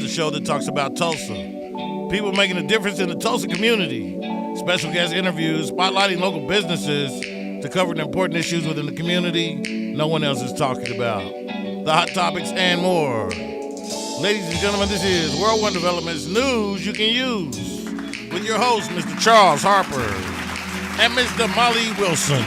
the show that talks about Tulsa. People making a difference in the Tulsa community. Special guest interviews, spotlighting local businesses to cover the important issues within the community no one else is talking about. The hot topics and more. Ladies and gentlemen, this is World One Development's News You Can Use with your host, Mr. Charles Harper and Ms. Damali Wilson.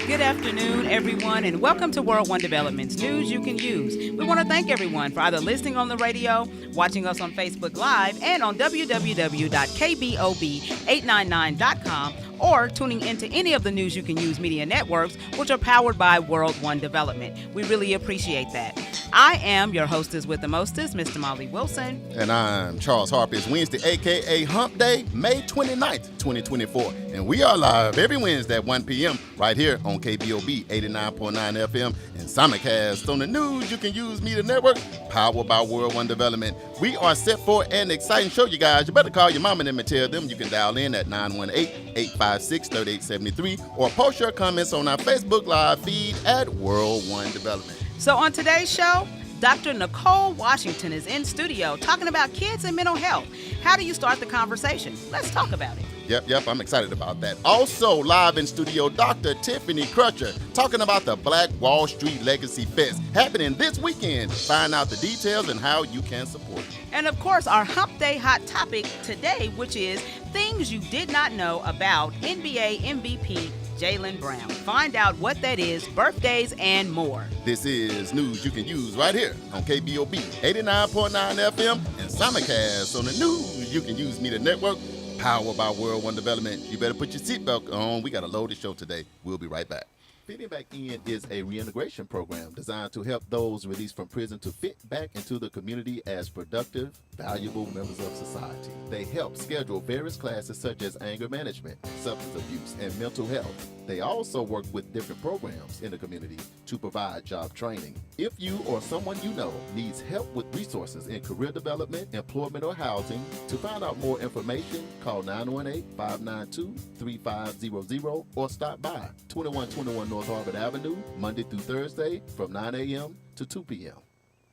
Good afternoon, everyone, and welcome to World One Development's News You Can Use. We want to thank everyone for either listening on the radio, watching us on Facebook Live, and on www.KBOB899.com, or tuning into any of the News You Can Use media networks, which are powered by World One Development. We really appreciate that. I am your hostess with the mostest, Ms. Damali Wilson. And I'm Charles Harper. It's Wednesday, a.k.a. Hump Day, May 29th, 2024. And we are live every Wednesday at 1 p.m. right here on KBOB 89.9 FM and simulcast on the News You Can Use Media Network, powered by World One Development. We are set for an exciting show, you guys. You better call your mom and them and tell them. You can dial in at 918-856-3873 or post your comments on our Facebook Live feed at World One Development. So on today's show, Dr. Nicole Washington is in studio talking about kids and mental health. How do you start the conversation? Let's talk about it. Yep, I'm excited about that. Also live in studio, Dr. Tiffany Crutcher talking about the Black Wall Street Legacy Fest happening this weekend. Find out the details and how you can support it. And of course, our Hump Day hot topic today, which is things you did not know about NBA MVP Jaylen Brown. Find out what that is, birthdays, and more. This is News You Can Use right here on KBOB 89.9 FM and simulcast on the News You Can Use Media Network, powered by World One Development. You better put your seatbelt on. We got a loaded show today. We'll be right back. Fitting Back In is a reintegration program designed to help those released from prison to fit back into the community as productive, valuable members of society. They help schedule various classes such as anger management, substance abuse, and mental health. They also work with different programs in the community to provide job training. If you or someone you know needs help with resources in career development, employment, or housing, to find out more information, call 918-592-3500 or stop by 2121 North Harvard Avenue, Monday through Thursday from 9 a.m. to 2 p.m.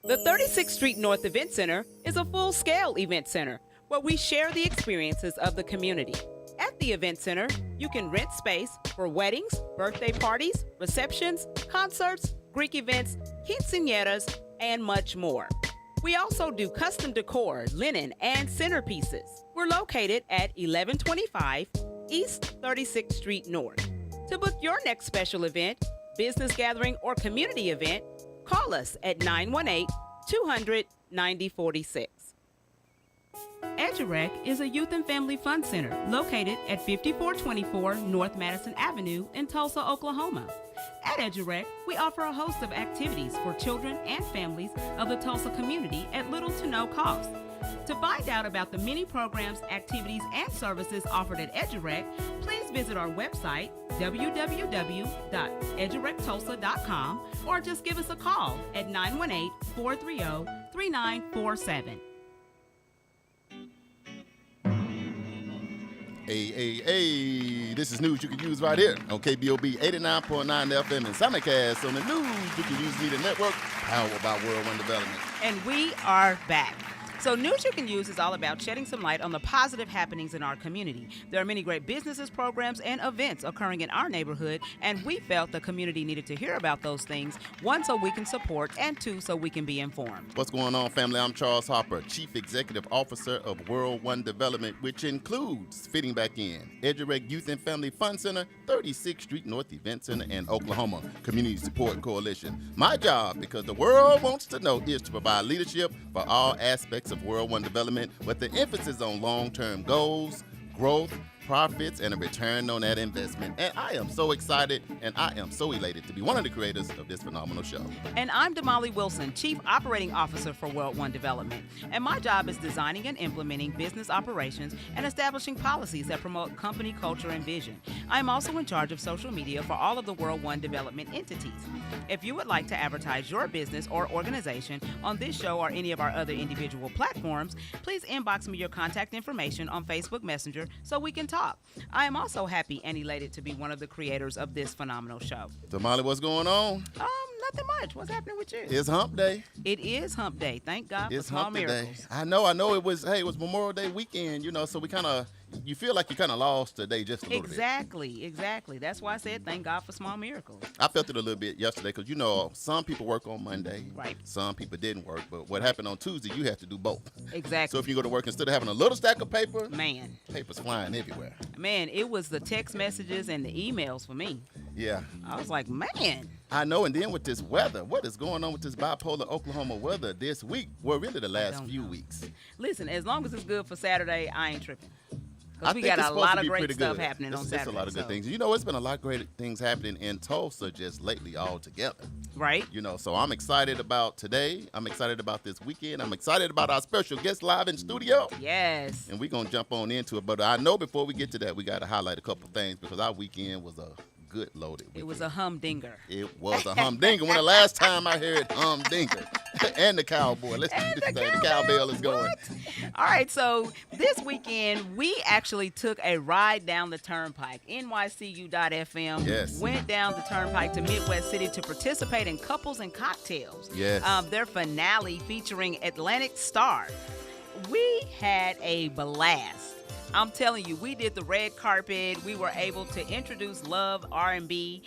The 36th Street North Event Center is a full-scale event center where we share the experiences of the community. At the event center, you can rent space for weddings, birthday parties, receptions, concerts, Greek events, quinceañeras, and much more. We also do custom decor, linen, and centerpieces. We're located at 1125 East 36th Street North. To book your next special event, business gathering, or community event, call us at 918-200-9046. EduRec is a youth and family fun center located at 5424 North Madison Avenue in Tulsa, Oklahoma. At EduRec, we offer a host of activities for children and families of the Tulsa community at little to no cost. To find out about the many programs, activities, and services offered at EduRec, please visit our website, www.edurectulsa.com, or just give us a call at 918-430-3947. Hey, this is News You Can Use right here on KBOB 89.9 FM and simulcast on the News You Can Use Media Network, powered by World One Development. And we are back. So News You Can Use is all about shedding some light on the positive happenings in our community. There are many great businesses, programs, and events occurring in our neighborhood, and we felt the community needed to hear about those things, one, so we can support, and two, so we can be informed. What's going on, family? I'm Charles Harper, Chief Executive Officer of World One Development, which includes Fitting Back In, EduRec Youth and Family Fun Center, 36th Street North Event Center, and Oklahoma Community Support Coalition. My job, because the world wants to know, is to provide leadership for all aspects of World One Development with the emphasis on long-term goals, growth, profits, and a return on that investment. And I am so excited and I am so elated to be one of the creators of this phenomenal show. And I'm Damali Wilson, Chief Operating Officer for World One Development. And my job is designing and implementing business operations and establishing policies that promote company culture and vision. I'm also in charge of social media for all of the World One Development entities. If you would like to advertise your business or organization on this show or any of our other individual platforms, please inbox me your contact information on Facebook Messenger so we can talk. I am also happy and elated to be one of the creators of this phenomenal show. Damali, what's going on? Nothing much. What's happening with you? It's hump day. It is hump day. Thank God It's for small hump day. miracles. I know it was Memorial Day weekend, so we you feel like you kind of lost today just a little bit. Exactly. That's why I said thank God for small miracles. I felt it a little bit yesterday because, some people work on Monday. Right. Some people didn't work. But what happened on Tuesday, you have to do both. Exactly. So if you go to work, instead of having a little stack of paper, Man, paper's flying everywhere. it was the text messages and the emails for me. Yeah. I was like, man. I know, and then with this weather, what is going on with this bipolar Oklahoma weather this week? Well, really the last few weeks. Listen, as long as it's good for Saturday, I ain't tripping. I Because we think got it's a supposed lot to of be great pretty stuff good. happening on Saturday. It's a lot of good so- things. It's been a lot of great things happening in Tulsa just lately all together. Right? So I'm excited about today. I'm excited about this weekend. I'm excited about our special guest live in studio. Yes. And we're going to jump on into it. But I know before we get to that, we got to highlight a couple things because our weekend was a good loaded weekend. It was a humdinger. It was a humdinger. When the last time I heard humdinger and the cowboy. Let's do this thing. The cowbell is going. What? All right, so this weekend, we actually took a ride down the turnpike. NYCU.FM Yes. went down the turnpike to Midwest City to participate in Couples and Cocktails. Yes. Their finale featuring Atlantic Star. We had a blast. I'm telling you, we did the red carpet. We were able to introduce Love R&B,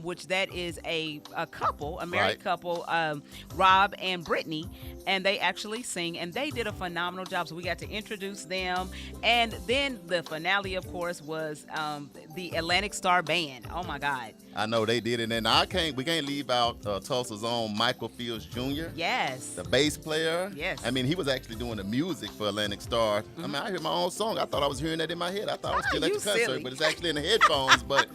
which that is a couple, a married Right. couple, Rob and Brittany, and they actually sing, and they did a phenomenal job. So we got to introduce them, and then the finale, of course, was the Atlantic Star Band. Oh my God! I know they did it. And we can't leave out Tulsa's own Michael Fields Jr. Yes. The bass player. Yes. I mean, he was actually doing the music for Atlantic Star. I mean, I hear my own song. I thought I was hearing that in my head. I thought I was still at you the concert, silly. but it's actually in the headphones. But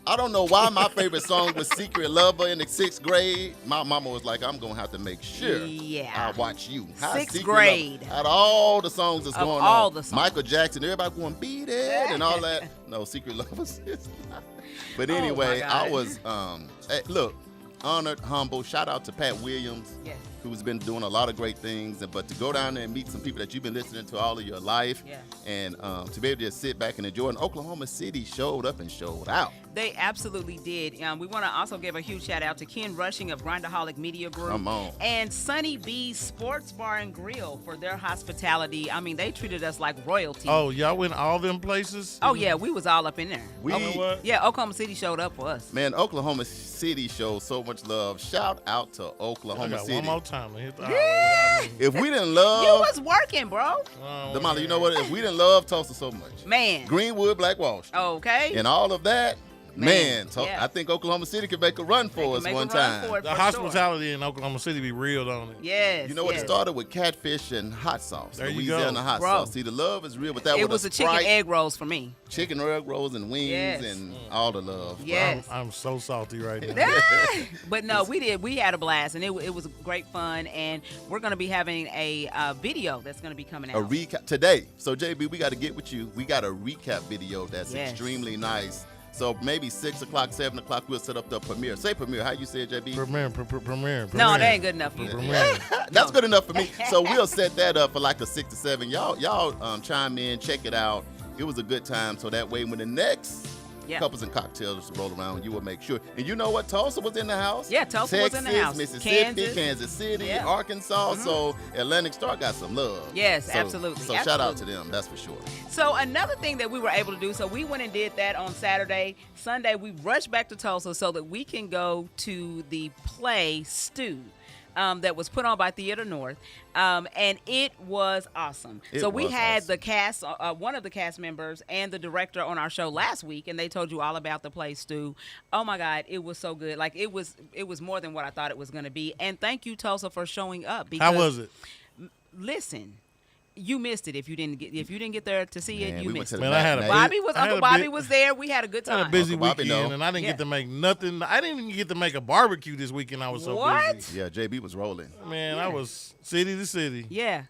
I don't know why my favorite song was Secret Lover in the 6th grade. My mama was like, I'm going to have to make sure I watch you. How Sixth Secret grade. Lover, out of all the songs that's Of going all on, the songs. Michael Jackson, everybody going, beat it, and all that. No, Secret Lovers is not. But Oh, my anyway, God. I was, look, honored, humble. Shout out to Pat Williams, Yes. who's been doing a lot of great things. But to go down there and meet some people that you've been listening to all of your life, Yeah. and to be able to just sit back and enjoy. And Oklahoma City showed up and showed out. They absolutely did. We want to also give a huge shout out to Ken Rushing of Grindaholic Media Group. Come on. And Sunny B's Sports Bar and Grill for their hospitality. I mean, they treated us like royalty. Oh, y'all went all them places? Oh, yeah, we was all up in there. We, You know what? Yeah, Oklahoma City showed up for us. man, Oklahoma City showed so much love. Shout out to I Oklahoma got City. one more time to hit the highway. If we didn't You love, was working, bro. Damali, you know what? If we didn't love Tulsa so much, Man. Greenwood, Black Wall Street, Okay. and all of that, man, yeah. I think Oklahoma City could make a run for us Make a one run time. for it, The for hospitality in Oklahoma City be real, don't it? Sure. Yes. You know what? yes. It started with catfish and hot sauce. There you Louisiana go. hot Bro. sauce. See, the love is real, but that It with was a the chicken Sprite, egg rolls for me. chicken egg rolls and wings Yes. and all the love. Yes. I'm so salty right now. But no, we did. We had a blast, and it was great fun. And we're going to be having a video that's going to be coming out. A recap today. So JB, we got to get with you. We got a recap video that's Yes. extremely nice. So maybe 6 o'clock, 7 o'clock, we'll set up the premiere. Say premiere. How you say it, JB? Premiere. No, that ain't good enough for you. Premiere. That's good enough for me. So we'll set that up for like a 6 to 7. Y'all chime in, check it out. It was a good time. So that way when the next Yeah. Couples and Cocktails roll around, you will make sure. And you know what? Tulsa was in the house. Yeah, Tulsa was in the Texas, house. Mississippi, Kansas City, Yeah. Arkansas. So Atlantic Star got some love. Yes, So- absolutely. So shout out to them. That's for sure. So another thing that we were able to do, so we went and did that on Saturday. Sunday, we rushed back to Tulsa so that we can go to the play Stew. That was put on by Theater North, and it was awesome. It So we was had awesome. the cast, one of the cast members, and the director on our show last week, and they told you all about the play Stew. Oh my God, it was so good! Like it was more than what I thought it was going to be. And thank you, Tulsa, for showing up. Because, How was it? Listen, you missed it if you didn't get there to see it. Man, You we went missed to it. the Man, I had a matinee. Uncle Bobby was there. We had a good I had time. a busy Uncle Bobby weekend, know. and I didn't Yeah. get to make nothing. I didn't even get to make a barbecue this weekend. I was so What? busy. Yeah, JB was rolling. Man, I was city to city. Yeah.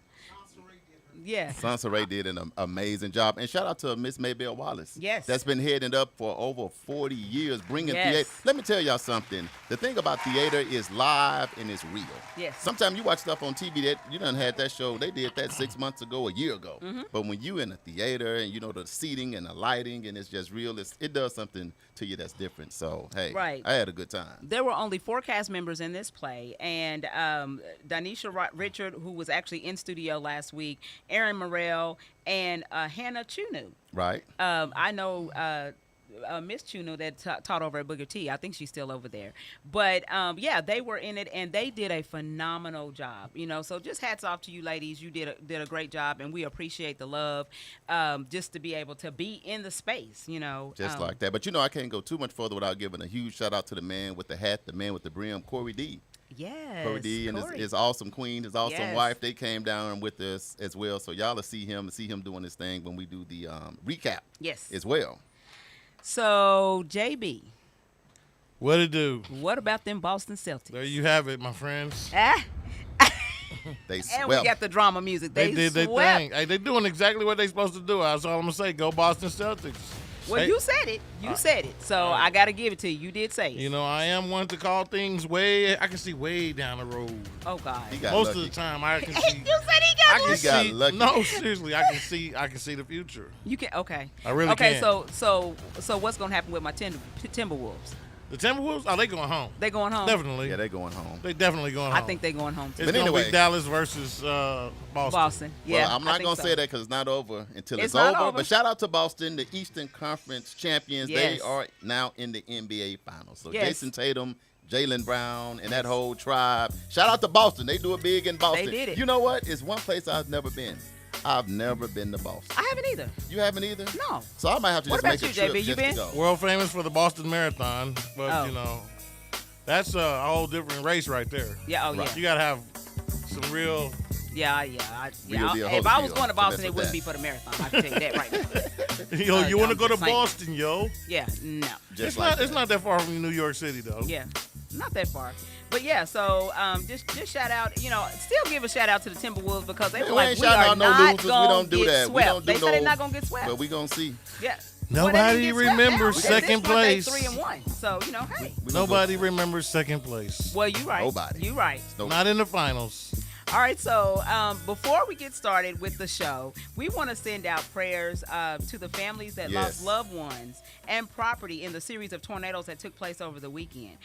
Yeah. Sansa Ray did an amazing job. And shout out to Miss Maybelle Wallace. Yes. That's been heading up for over 40 years, bringing Yes. theater. Let me tell y'all something. The thing about theater is live and it's real. Yes. Sometimes you watch stuff on TV that you done had that show. They did that 6 months ago, a year ago. Mm-hmm. But when you in a theater and you know the seating and the lighting and it's just real, it does something to you that's different. So, hey, Right. I had a good time. There were only 4 cast members in this play, and Danisha Richard, who was actually in studio last week, Erin Morrell, and Hannah Chunu. Right? I know Miss Chunu that taught over at Booker T. I think she's still over there. But, yeah, they were in it, and they did a phenomenal job. So just hats off to you ladies. You did a great job, and we appreciate the love just to be able to be in the space, Just like that. But, I can't go too much further without giving a huge shout out to the man with the hat, the man with the brim, Corey D. Yes. Corey D and Corey. his awesome queen, his awesome Yes. wife, they came down with us as well. So y'all will see him doing his thing when we do the recap Yes. as well. So, JB, What it do? what about them Boston Celtics? There you have it, my friends. Ah, They and swept. we got the drama music. They did their swept. thing. Hey, they doing exactly what they supposed to do. That's all I'm gonna say. Go Boston Celtics. Well, Hey, you said it. You said it. So I got to give it to you. You did say it. I am one to call things way. I can see way down the road. Oh, God. He got Most lucky. of the time, I can you see. said he got I one. can He got see. lucky. No, seriously, I can see the future. You can. Okay. I really okay, can. so what's going to happen with my Timberwolves? The Timberwolves, they going home. They going home? Definitely. Yeah, they going home. They definitely going home. I think they going home, too. It's But gonna anyway. be Dallas versus Boston. Boston. Yeah. Well, I'm I not think going to so. say that because it's not over until It's it's not over. over. But shout out to Boston, the Eastern Conference champions. Yes. They are now in the NBA Finals. So Yes. Jason Tatum, Jaylen Brown, and that whole tribe. Shout out to Boston. They do it big in Boston. did it. You know what? It's one place I've never been. I've never been to Boston. I haven't either. You haven't either? No. So I might have to What just about make you, a trip JB? You just been? to go. World famous for the Boston Marathon, but Oh. that's a whole different race right there. Yeah. Oh, Right. You gotta have some real. yeah. Real deal, If I was Holyfield going to to Boston, mess it with wouldn't that. be for the marathon. I can tell you that right now. You want to I'm go to just saying. Boston, yo? Yeah. No. Just It's like not. that. It's not that far from New York City, though. Yeah, not that far. But yeah, so just shout out, still give a shout out to the Timberwolves because they Man, were we like, ain't we shouting are out no not losers. We going don't to do get that. We swept. don't do They said they're no- not going to get swept. But we going to see. Yeah. Nobody Well, they didn't get swept remembers now. At this second point, they place. 3-1. So, hey. We gonna Nobody remembers second place. Well, you right. Nobody. You right. go- Not in the finals. All right, so before we get started with the show, we want to send out prayers to the families that Yes. lost loved ones and property in the series of tornadoes that took place over the weekend.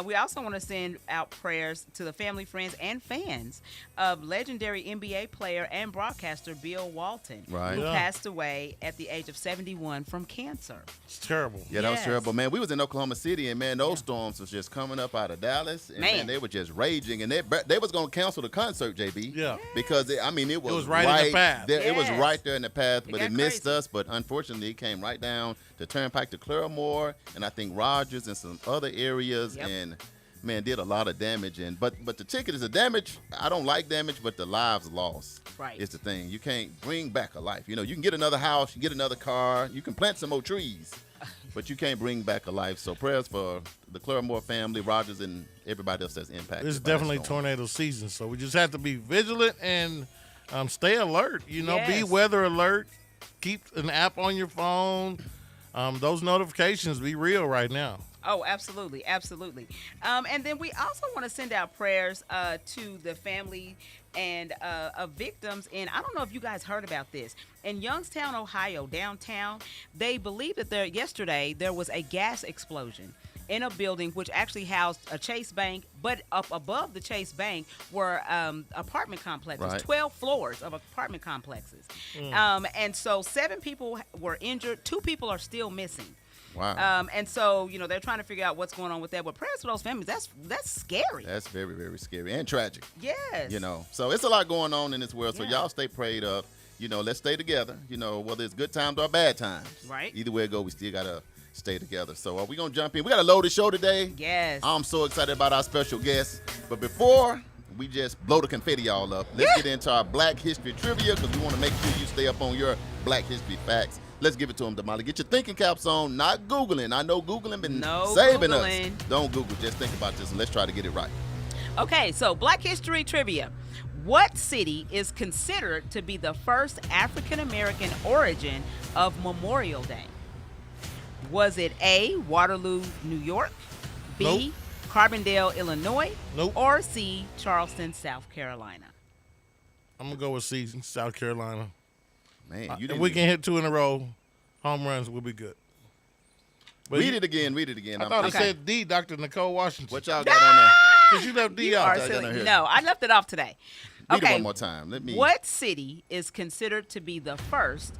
We also want to send out prayers to the family, friends, and fans of legendary NBA player and broadcaster Bill Walton, Right. who Yeah. passed away at the age of 71 from cancer. It's terrible. Yeah, that was Yes. terrible, man. We was in Oklahoma City, and man, those storms was just coming up out of Dallas, and Man. man, they were just raging, and they was gonna cancel the concert, JB. Yeah. Because it was right in the path. There, It was Yes. right there in the path, It but got it missed crazy. us. But unfortunately, it came right down the turnpike to Claremore, and I think Rogers and some other areas, Yep. and man, did a lot of damage. And but the ticket is a damage. I don't like damage, but the lives lost. Right. Is the thing. You can't bring back a life. You can get another house, you can get another car, you can plant some more trees, but you can't bring back a life. So prayers for the Claremore family, Rogers, and everybody else that's impacted. This is by that definitely storm. tornado season, so we just have to be vigilant and stay alert. Be Yes. weather alert. Keep an app on your phone. Those notifications be real right now. Oh, absolutely, absolutely. And then we also want to send out prayers to the family and of victims. And I don't know if you guys heard about this. In Youngstown, Ohio, downtown, they believe that yesterday there was a gas explosion in a building which actually housed a Chase Bank, but up above the Chase Bank were apartment complexes, Right. 12 floors of apartment complexes. And so 7 people were injured, 2 people are still missing. Wow. And so, they're trying to figure out what's going on with that. But prayers for those families, that's scary. That's very, very scary and tragic. Yes. So it's a lot going on in this world. So Yeah. y'all stay prayed up. Let's stay together. Whether it's good times or bad times. Right. Either way it go, we still gotta stay together. So we gonna jump in. We got a loaded show today. Yes. I'm so excited about our special guest. But before we just blow the confetti all up, let's get into our Black History trivia because we want to make sure you stay up on your Black History facts. Let's give it to him, Damali. Get your thinking caps on, not Googling. I know Googling been No saving Googling. us. Don't Google. Just think about this and let's try to get it right. Okay, so Black History trivia. What city is considered to be the first African American origin of Memorial Day? Was it A, Waterloo, New York, B, Nope. Carbondale, Illinois, Nope. or C, Charleston, South Carolina? I'm going to go with C, South Carolina. Man, you If didn't we can hit 2 in a row, home runs, we'll be good. But read it again. I thought it Okay. said D, Dr. Nicole Washington. What y'all got on there? Because you left D You out. are I gotta silly. hear. No, I left it off today. Read it Okay. one more time. Let me. What city is considered to be the first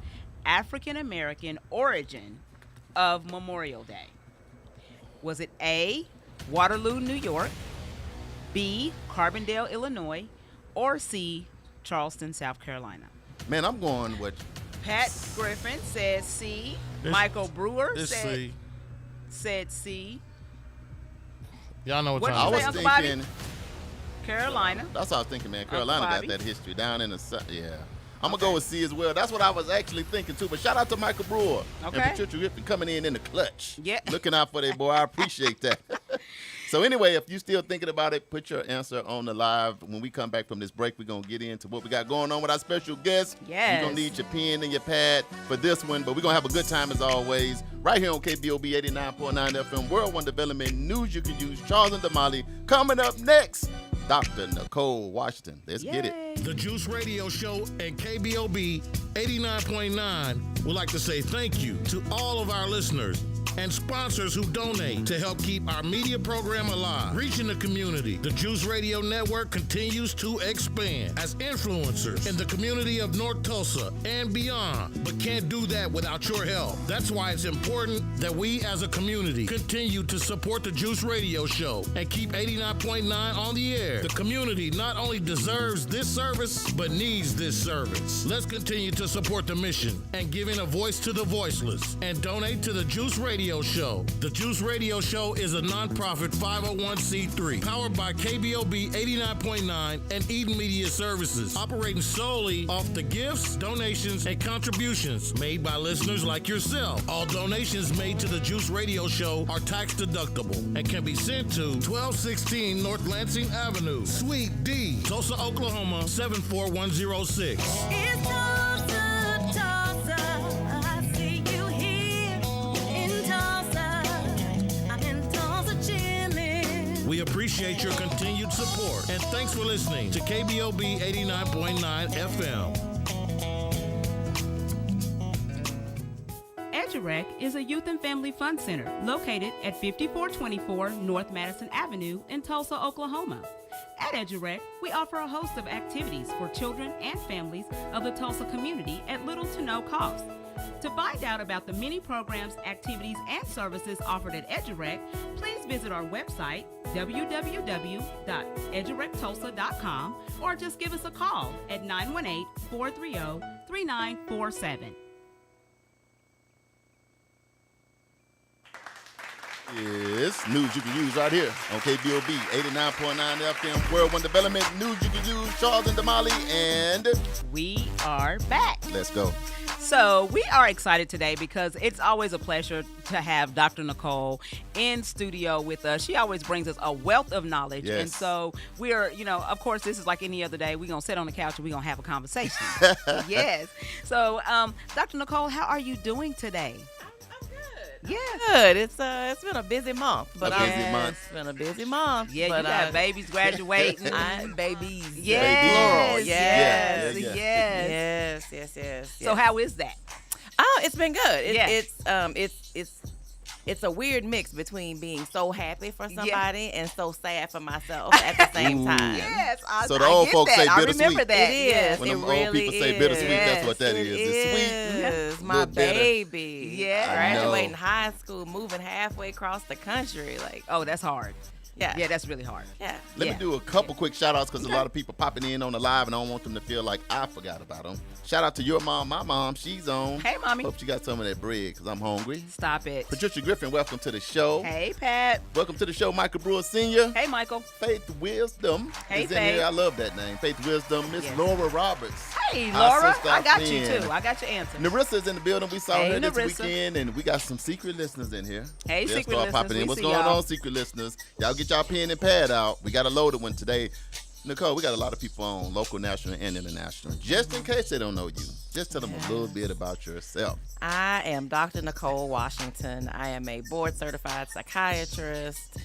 African American origin of Memorial Day? Was it A, Waterloo, New York, B, Carbondale, Illinois, or C, Charleston, South Carolina? Man, I'm going with. Pat Griffin says C. This- Michael Brewer This said C. C. Y'all know what What time I you it was say, is. Uncle Bobby? thinking. Carolina. That's what I was thinking, man. Carolina got Bobby. that history down in the south. Yeah. I'm going to go with C as well. That's what I was actually thinking, too. But shout out to Michael Brewer Okay. and Patricia Griffin coming in the clutch. Yeah. Looking out for their boy. I appreciate that. So anyway, if you still thinking about it, put your answer on the live. When we come back from this break, we're going to get into what we got going on with our special guest. Yes. You're going to need your pen and your pad for this one. But we're going to have a good time as always. Right here on KBOB 89.9 FM. World One Development News you can use. Charles and Damali. Coming up next, Dr. Nicole Washington. Let's get it. Yay. The Juice Radio Show and KBOB 89.9 would like to say thank you to all of our listeners and sponsors who donate to help keep our media program alive, reaching the community. The Juice Radio Network continues to expand as influencers in the community of North Tulsa and beyond, but can't do that without your help. That's why it's important that we as a community continue to support the Juice Radio Show and keep 89.9 on the air. The community not only deserves this service, but needs this service. Let's continue to support the mission and giving a voice to the voiceless and donate to the Juice Radio Show. The Juice Radio Show is a nonprofit 501c3 powered by KBOB 89.9 and Eden Media Services, operating solely off the gifts, donations, and contributions made by listeners like yourself. All donations made to the Juice Radio Show are tax deductible and can be sent to 1216 North Lansing Avenue, Suite D, Tulsa, Oklahoma 74106. It's Tulsa, Tulsa. I see you here in Tulsa. I'm in Tulsa chilling. We appreciate your continued support and thanks for listening to KBOB 89.9 FM. EduRec is a youth and family fun center located at 5424 North Madison Avenue in Tulsa, Oklahoma. At EduRec, we offer a host of activities for children and families of the Tulsa community at little to no cost. To find out about the many programs, activities, and services offered at EduRec, please visit our website, www.edurectulsa.com, or just give us a call at 918-430-3947. Yes, news you can use right here on KBOB 89.9 FM. World One Development News you can use. Charles and Damali, and We are back. let's go. So we are excited today because it's always a pleasure to have Dr. Nicole in studio with us. She always brings us a wealth of knowledge. Yes. And so we're, of course, this is like any other day. We're going to sit on the couch and we're going to have a conversation. Yes. So, Dr. Nicole, how are you doing today? I'm good. Yeah. Good. It's been a busy month, but A busy month. It's been a busy month. Yeah, but you got babies graduating. babies. Yes. Plural. Yes. Yeah, yeah, Yes. Yes. So how is that? Oh, it's been good. Yeah. It's a weird mix between being so happy for Yeah. somebody and so sad for myself at the same time. Yes. So the old get folks that. say I bittersweet. remember that. It is. Yes. When it them really old people say is. bittersweet, that's Yes, what that It is. It's sweet. is. My Little bitter. baby. Yeah. I know. Graduating high school, moving halfway across the country. Like, Oh, that's hard. yeah. Yeah, that's really hard. Yeah. Let Yeah. me do a couple quick shout outs because a lot of people popping in on the live and I don't want them to feel like I forgot about them. Shout out to your mom, my mom. She's on. Hey, Mommy. Hope you got some of that bread because I'm hungry. Stop it. Patricia Griffin, welcome to the show. Hey, Pat. Welcome to the show, Michael Brewer Sr. Hey, Michael. Faith Wisdom Hey, is in Faith. here. I love that name. Faith Wisdom. Miss Yes. Laura Roberts. Hey, Our Laura. sister, I got our you, friend. too. I got your answer. Narissa's in the building. We saw Hey, her this Narissa. weekend, and we got some secret listeners in here. Hey, They'll secret start listeners. popping in. We What's see going y'all. on, secret listeners? Y'all get y'all pen and pad out. We got a loaded one today. Nicole, we got a lot of people on, local, national, and international. Just in case they don't know you, just tell them a little bit about yourself. I am Dr. Nicole Washington. I am a board-certified psychiatrist,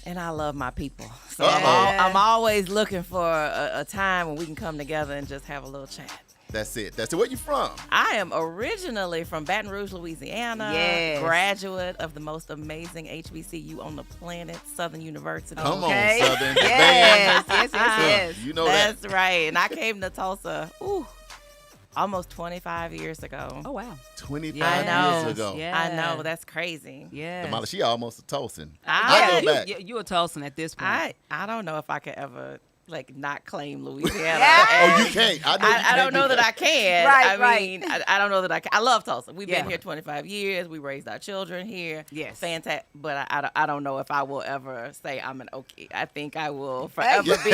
and I love my people. So I'm always looking for a time when we can come together and just have a little chat. That's it. Where you from? I am originally from Baton Rouge, Louisiana. Yes. Graduate of the most amazing HBCU on the planet, Southern University. Come Okay. on, Southern. Yes. You know that. That's right. And I came to Tulsa, almost 25 years ago. Oh, wow. 25 I know. years ago. Yeah. I know, that's crazy. Yeah. Damali, she almost a Tulsan. I go back. You a Tulsan at this point. I don't know if I could ever not claim Louisiana. Oh, you can't. I don't know that I can. Right, I mean, I don't know that I can. I love Tulsa. We've Yeah. been here 25 years. We raised our children here. Yes. Fantastic. But I don't know if I will ever say I'm an Okie. I think I will forever be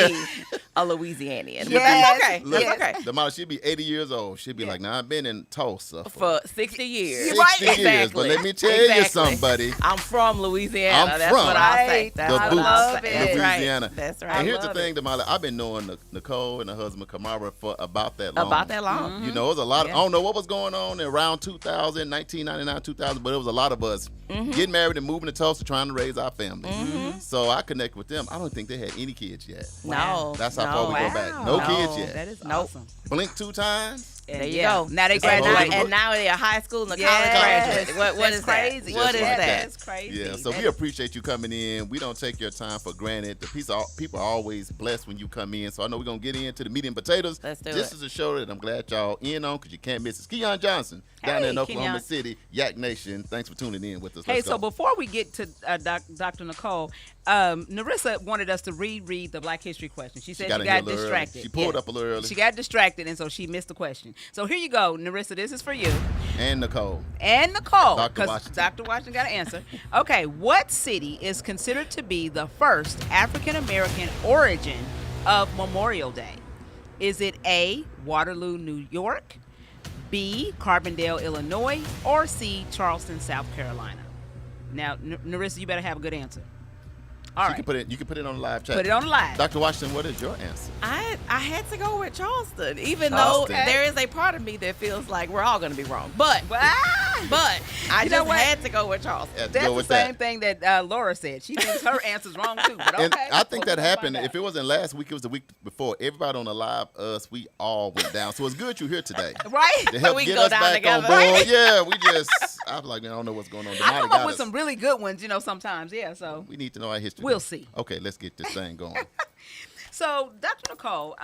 a Louisianian. But Yes. that's okay. Look, That's okay. Damali, she'll be 80 years old. She'll be like, nah, I've been in Tulsa For 60 years. 60 years. But let me tell you something, buddy. I'm from Louisiana. I'm That's from what I'll say. Right. That's the what boots I'll love say. it. That's Louisiana. right. That's right. And here's the love thing, Damali, I've been knowing Nicole and her husband Kamara for about that long. About that long. You know, it was a lot of, Yeah. I don't know what was going on around 2000, 1999, 2000, but it was a lot of us getting married and moving to Tulsa trying to raise our family. So I connected with them. I don't think they had any kids yet. No. That's how no. far we go back. No kids yet. That is Nope. awesome. Blink 2 times. There you Yeah. go. Now they And graduate. now- And now they're high school and a college Yes. graduate. What That's is crazy. that? What is Just like that? That's crazy. Yeah, so we appreciate you coming in. We don't take your time for granted. People are always blessed when you come in. So I know we're going to get into the meat and potatoes. Let's do This it. is a show that I'm glad y'all in on because you can't miss it. It's Keon Johnson down there in Hey, Oklahoma Kenyon. City, Yak Nation. Thanks for tuning in with us. Hey, Let's so go. before we get to Dr. Nicole, Narissa wanted us to reread the Black History question. She said got she in got here a little early. distracted. She pulled up a little early. She got distracted, and so she missed the question. So here you go, Narissa. This is for you. And Nicole. And Nicole, Dr. because Washington. Dr. Washington got to answer. Okay, what city is considered to be the first African-American origin of Memorial Day? Is it A, Waterloo, New York, B, Carbondale, Illinois, or C, Charleston, South Carolina? Now, Narissa, you better have a good answer. All You right, can put it on the live chat. put it on the live. Dr. Washington, what is your answer? I had to go with Charleston, even Charleston. though there is a part of me that feels like we're all going to be wrong. But I You know just what? had to go with Charleston. Have to That's go the with same that. thing that Laura said. She thinks her answer's wrong too. But okay, And I think well, that we'll happened. find If out. it wasn't last week, it was the week before. Everybody on the live, we all went down. So it's good you're here today. Right? To help we can get go us down back together. on board. Yeah, I was like, man, I don't know what's going on. I Damali come got up with us. some really good ones, sometimes. Yeah, so. We need to know our history. We'll see. Okay, let's get this thing going. So, Dr. Nicole,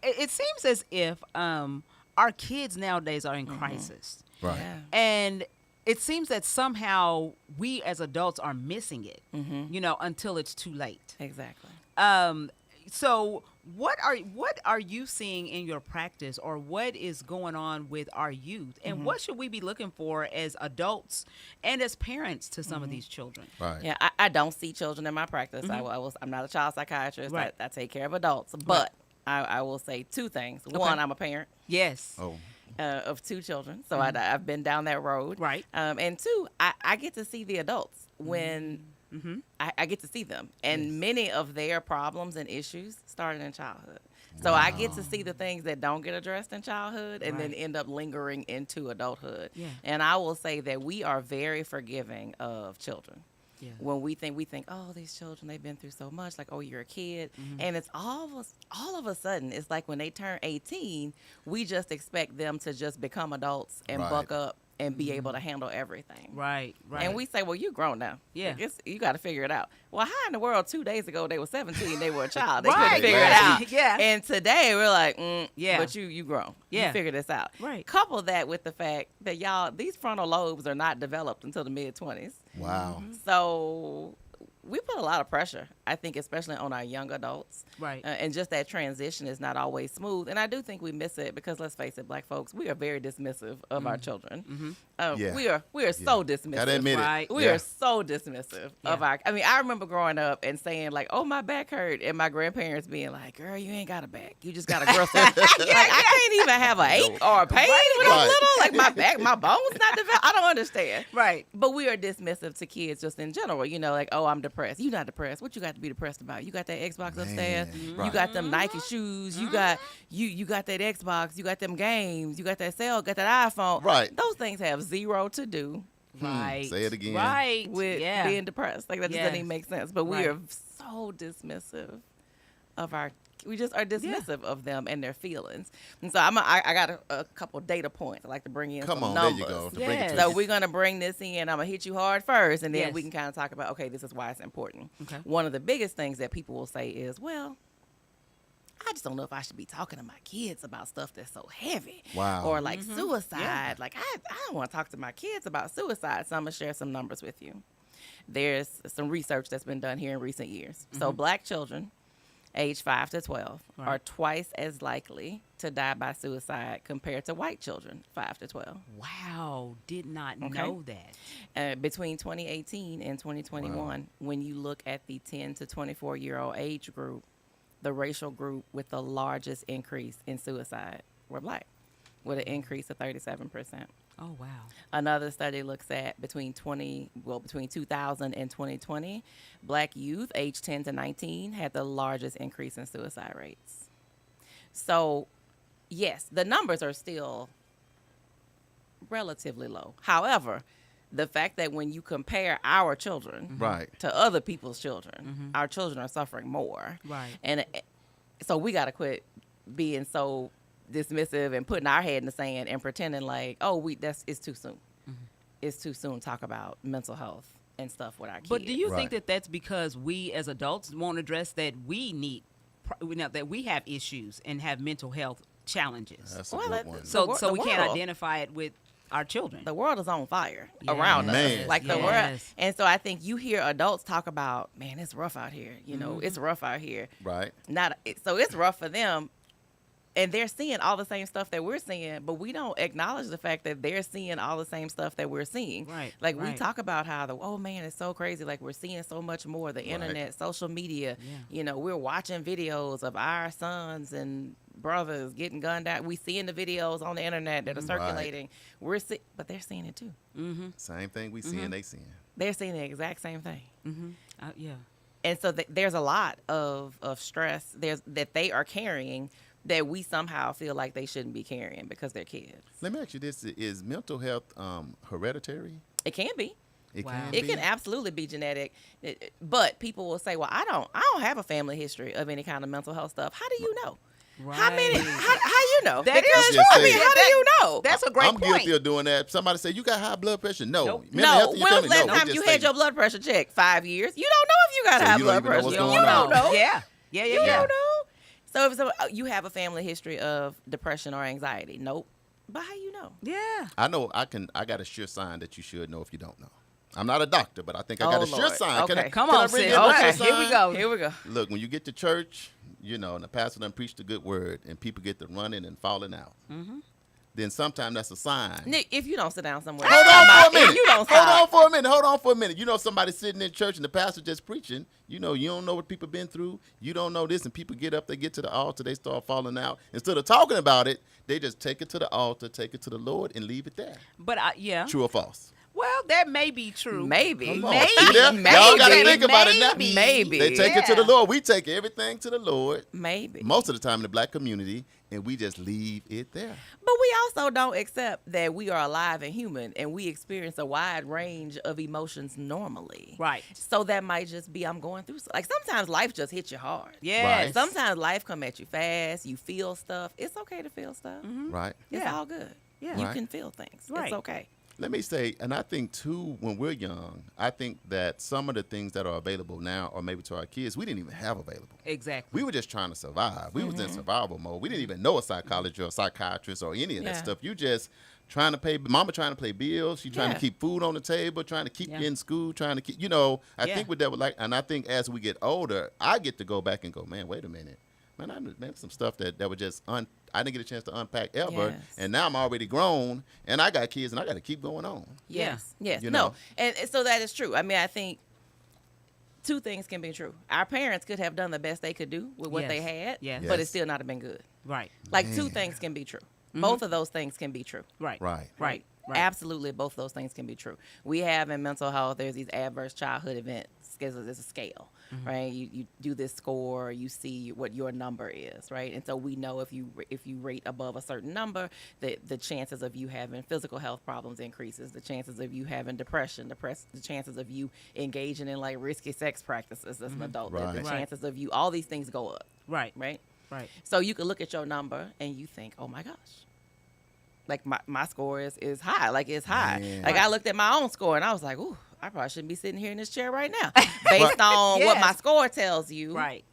it seems as if our kids nowadays are in crisis. Right. Yeah. And it seems that somehow we as adults are missing it, until it's too late. Exactly. So what are you seeing in your practice, or what is going on with our youth, and what should we be looking for as adults and as parents to some of these children? Right. Yeah, I don't see children in my practice. I'm not a child psychiatrist. Right. I take care of adults. But I will say 2 things. One, I'm a parent Yes. Oh, of 2 children, so I've been down that road. Right. And 2, I get to see the adults when I get to see them, and many of their problems and issues started in childhood. So I get to see the things that don't get addressed in childhood and then end up lingering into adulthood. Yeah. And I will say that we are very forgiving of children. Yeah. When we think, oh, these children, they've been through so much, like, oh, you're a kid. And it's all of a sudden, it's like when they turn 18, we just expect them to just become adults and Right. buck up and be able to handle everything. Right. And we say, well, you grown now. Yeah. Like, you got to figure it out. Well, how in the world 2 days ago they were 17, they were a child. They Right, couldn't figure right. it out. Yeah. And today we're like, Yeah. but you grown. Yeah. You figure this out. Right. Couple that with the fact that these frontal lobes are not developed until the mid-20s. wow. So we put a lot of pressure, I think, especially on our young adults. Right. And just that transition is not always smooth. And I do think we miss it because, let's face it, Black folks, we are very dismissive of our children. Yeah. We are so dismissive. Gotta admit Right. it. We Yeah. are so dismissive of our. I mean, I remember growing up and saying like, "Oh, my back hurt," and my grandparents being like, "Girl, you ain't got a back. You just got a gross." Like, I can't even have an ache or a pain when I'm Right. little. Like my back, my bones not developed. I don't understand. Right. But we are dismissive to kids just in general. Like, "Oh, I'm depressed. depressed. You not depressed. What you got to be depressed about? You got that Xbox upstairs. right. You got them Nike shoes. You got you got that Xbox. You got them games. You got that cell. Got that iPhone. Right. Those things have zero to do Right. Say it again. Right. with yeah. being depressed. Like that just doesn't Yes. even make sense. But we Right. are so dismissive of our. We just are dismissive of them and their feelings. And so I got a couple data points I like to bring in. Come some on, numbers. there you go. To Yes. bring it to So you. we're gonna bring this in. I'm gonna hit you hard first, and then Yes. we can kind of talk about, okay, this is why it's important. Okay. One of the biggest things that people will say is, well, I just don't know if I should be talking to my kids about stuff that's so heavy. Wow. Or like suicide. Like I don't want to talk to my kids about suicide. So I'm gonna share some numbers with you. There's some research that's been done here in recent years. So black children age 5 to 12 Right. are twice as likely to die by suicide compared to white children 5 to 12. Wow. Did not Okay. know that. Between 2018 and 2021, when you look at the 10 to 24-year-old age group, the racial group with the largest increase in suicide were black, with an increase of 37%. Oh, wow. Another study looks at between 2000 and 2020, black youth aged 10 to 19 had the largest increase in suicide rates. So, yes, the numbers are still relatively low. However, the fact that when you compare our children Right. to other people's children, our children are suffering more. Right. And so we got to quit being so dismissive and putting our head in the sand and pretending like, oh, it's too soon. It's too soon to talk about mental health and stuff with our kids. But do you think Right. that that's because we as adults won't address that we need, that we have issues and have mental health challenges? That's a Well, good that- one. So the we can't world- identify it with our children. the world is on fire Yes. around Man. us. Like the world. Yes. And so I think you hear adults talk about, man, it's rough out here. You know, it's rough out here. Right. So it's rough for them. And they're seeing all the same stuff that we're seeing, but we don't acknowledge the fact that they're seeing all the same stuff that we're seeing. Right, Like we right. talk about how oh man, it's so crazy. Like we're seeing so much more. The internet, social media. Yeah. You know, we're watching videos of our sons and brothers getting gunned down. We seeing the videos on the internet that are circulating. But they're seeing it too. Same thing we see and they seeing. They're seeing the exact same thing. Yeah. And so there's a lot of stress that they are carrying that we somehow feel like they shouldn't be carrying because they're kids. Let me ask you this: is mental health hereditary? It can be. It Wow. can It be. can absolutely be genetic. But people will say, well, I don't have a family history of any kind of mental health stuff. How do you know? How many? Right. How you know? That Because, is true. I mean, how do you know? That's a great I'm point. guilty of doing that. Somebody say you got high blood pressure. No. Nope. Mental health No. in your When's family? the last No. We time just you say- had your blood pressure checked? 5 years. You don't know if you got So high you don't blood even know pressure. what's You going don't on. know. Yeah. You don't know. So if you have a family history of depression or anxiety, nope. But how you know? Yeah. I know I got a sure sign that you should know if you don't know. I'm not a doctor, but I think I got Oh, a sure Lord. sign. Can I, Okay. Come can I on, bring sis. in a Okay, sure here we sign? go. Here we go. Look, when you get to church, and the pastor done preached a good word, and people get to running and falling out, then sometimes that's a sign. Nick, if you don't sit down somewhere, Hold on for a minute. If you don't Hold stop, on for a minute. Hold on for a minute. Somebody sitting in church and the pastor just preaching. You don't know what people been through. You don't know this, and people get up, they get to the altar, they start falling out. Instead of talking about it, they just take it to the altar, take it to the Lord, and leave it there. But yeah. True or false? Well, that may be true. maybe, Come on. maybe, See there? maybe, Y'all gotta think about it now. maybe. They take it to the Yeah. Lord. We take everything to the Lord maybe. most of the time in the black community, and we just leave it there. But we also don't accept that we are alive and human, and we experience a wide range of emotions normally. Right. So that might just be I'm going through. Like sometimes life just hits you hard. Yes. Right. Sometimes life come at you fast. You feel stuff. It's okay to feel stuff. Right? It's Yeah. all good. Yeah. You Right. can feel things. Right. It's okay. Let me say, and I think too, when we're young, I think that some of the things that are available now, or maybe to our kids, we didn't even have available. Exactly. We were just trying to survive. We was in survival mode. We didn't even know a psychologist or a psychiatrist or any of that Yeah. stuff. You just trying to pay, mama trying to pay bills. She trying Yeah. to keep food on the table, trying to keep Yeah. you in school, trying to keep, I Yeah. think with that, and I think as we get older, I get to go back and go, man, wait a minute. Man, some stuff that was just I didn't get a chance to unpack ever, Yes. and now I'm already grown, and I got kids, and I got to keep going on. Yes. Yes. You No. know. And so that is true. I mean, I think two things can be true. Our parents could have done the best they could do with what Yes. they had, Yes. but it Yes. still not have been good. Right. Like two Man. things can be true. Both of those things can be true. Right. Right. Right. Absolutely, both those things can be true. We have in mental health, there's these adverse childhood events. There's a scale, right? You do this score, you see what your number is, right? And so we know if you rate above a certain number, the chances of you having physical health problems increases. The chances of you having depression, the chances of you engaging in like risky sex practices as an adult, the chances of you, all these things go up. Right. Right. Right. So you can look at your number and you think, oh my gosh. Like my score is high. Like it's high. Man. Like I looked at my own score and I was like, ooh, I probably shouldn't be sitting here in this chair right now, based on what my score tells you. Right.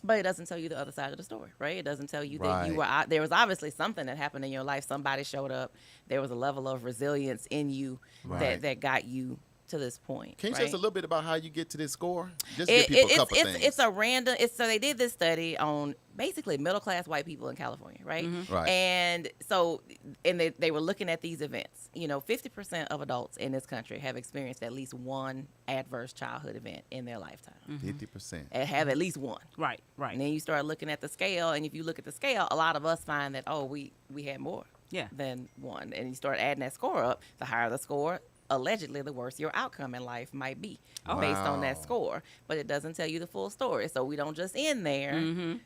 But it doesn't tell you the other side of the story, right? It doesn't tell you that Right. you were out. There was obviously something that happened in your life. Somebody showed up. There was a level of resilience in you Right. that got you to this point. Can you right? tell us a little bit about how you get to this score? Just give people a couple things. It's a random. So they did this study on basically middle class white people in California, right? Right. And so, they were looking at these events. 50% of adults in this country have experienced at least one adverse childhood event in their lifetime. 50%. And have at least one. Right. Right. And then you start looking at the scale, and if you look at the scale, a lot of us find that we had more than one, and you start adding that score up. The higher the score, allegedly the worse your outcome in life might be based on that score. But it doesn't tell you the full story, so we don't just end there.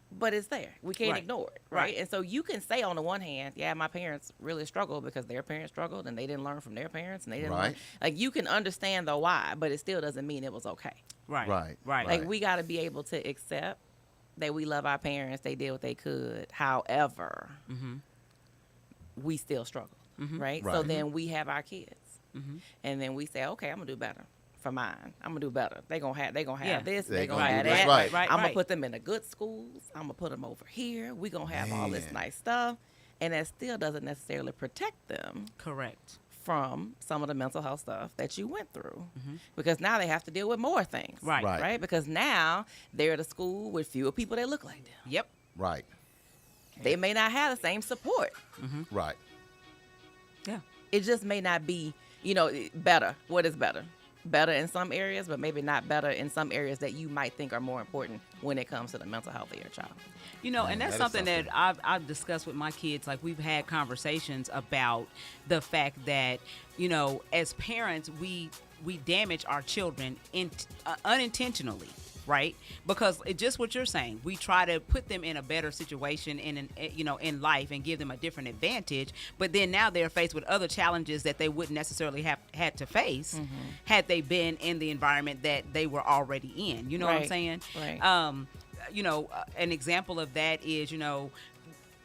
But it's there. We can't ignore it, right? And so you can say on the one hand, yeah, my parents really struggled because their parents struggled and they didn't learn from their parents and they didn't learn. Like you can understand the why, but it still doesn't mean it was okay. Right. Right. Right. Like we got to be able to accept that we love our parents. They did what they could. However, we still struggle, right? So Right. then we have our kids, and then we say, okay, I'm gonna do better for mine. I'm gonna do better. They gonna have this. They They gonna gonna have do this that. right. Right. I'm gonna put them in the good schools. I'm gonna put them over here. We gonna have all this Man. nice stuff, and that still doesn't necessarily protect them Correct. from some of the mental health stuff that you went through, because now they have to deal with more things, Right. Right. Right? Because now they're at a school with fewer people that look like them. Yep. Right. They may not have the same support. Right. Yeah. It just may not be, better. What is better? Better in some areas, but maybe not better in some areas that you might think are more important when it comes to the mental health of your child. And that's that is something that something. I've discussed with my kids. Like we've had conversations about the fact that, as parents, we damage our children unintentionally. Right, because it's just what you're saying. We try to put them in a better situation in life and give them a different advantage. But then now they're faced with other challenges that they wouldn't necessarily have had to face had they been in the environment that they were already in. You know what I'm saying? Right. An example of that is,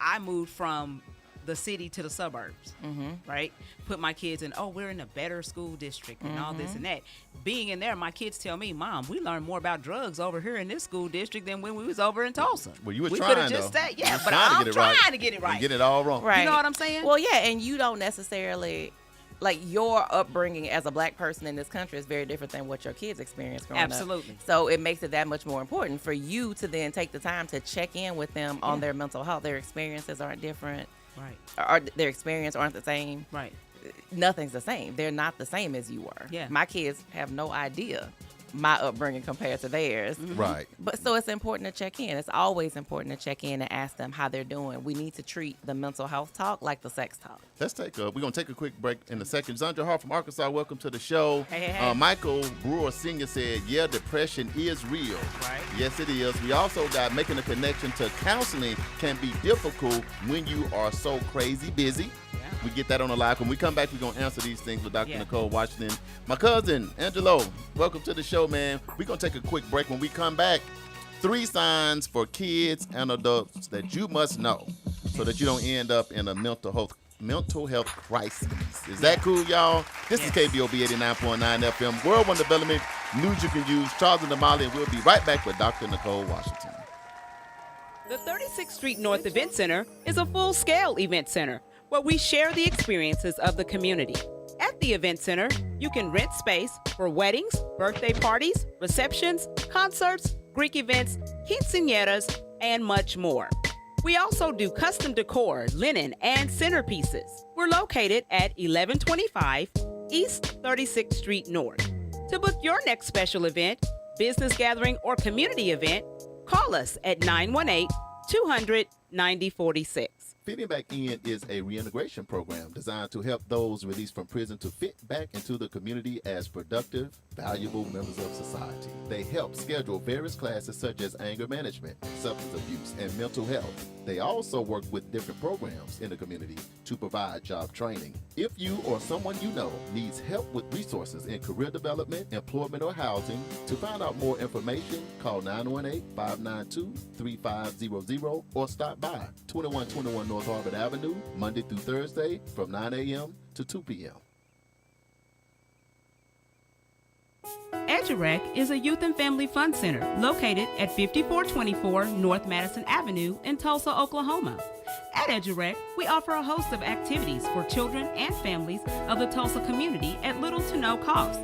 I moved from the city to the suburbs, right? Put my kids in, we're in a better school district and all this and that. Being in there, my kids tell me, Mom, we learned more about drugs over here in this school district than when we was over in Tulsa. Well, you were we trying, coulda just though. stayed, You yeah, was but trying to I'm get it right. trying to get it right. You get it all wrong. Right. You know what I'm saying? Well, yeah, and you don't necessarily, like your upbringing as a black person in this country is very different than what your kids experience growing Absolutely. up. So it makes it that much more important for you to then take the time to check in with them on their mental health. Their experiences aren't different. Right. Or their experience aren't the same. Right. Nothing's the same. They're not the same as you were. Yeah. My kids have no idea my upbringing compared to theirs. Right. But so it's important to check in. It's always important to check in and ask them how they're doing. We need to treat the mental health talk like the sex talk. We're going to take a quick break in a second. Zandra Harper from Arkansas, welcome to the show. Hey. Michael Brewer Sr. said, yeah, depression is real. Right. Yes, it is. We also got making a connection to counseling can be difficult when you are so crazy busy. Yeah. We get that on the live. When we come back, we're going to answer these things with Dr. Yeah. Nicole Washington. My cousin, Angelo, welcome to the show, man. We're going to take a quick break. When we come back, 3 signs for kids and adults that you must know so that you don't end up in a mental health crisis. Is that cool, y'all? This is KBOB 89.9 FM, World One Development, news you can use. Charles and Damali, and we'll be right back with Dr. Nicole Washington. The 36th Street North Event Center is a full-scale event center where we share the experiences of the community. At the event center, you can rent space for weddings, birthday parties, receptions, concerts, Greek events, quinceañeras, and much more. We also do custom decor, linen, and centerpieces. We're located at 1125 East 36th Street North. To book your next special event, business gathering, or community event, call us at 918-200-9046. Fitting Back In is a reintegration program designed to help those released from prison to fit back into the community as productive, valuable members of society. They help schedule various classes such as anger management, substance abuse, and mental health. They also work with different programs in the community to provide job training. If you or someone you know needs help with resources in career development, employment, or housing, to find out more information, call 918-592-3500 or stop by 2121 North Harvard Avenue, Monday through Thursday from 9 a.m. to 2 p.m. EduRec is a youth and family fun center located at 5424 North Madison Avenue in Tulsa, Oklahoma. At EduRec, we offer a host of activities for children and families of the Tulsa community at little to no cost.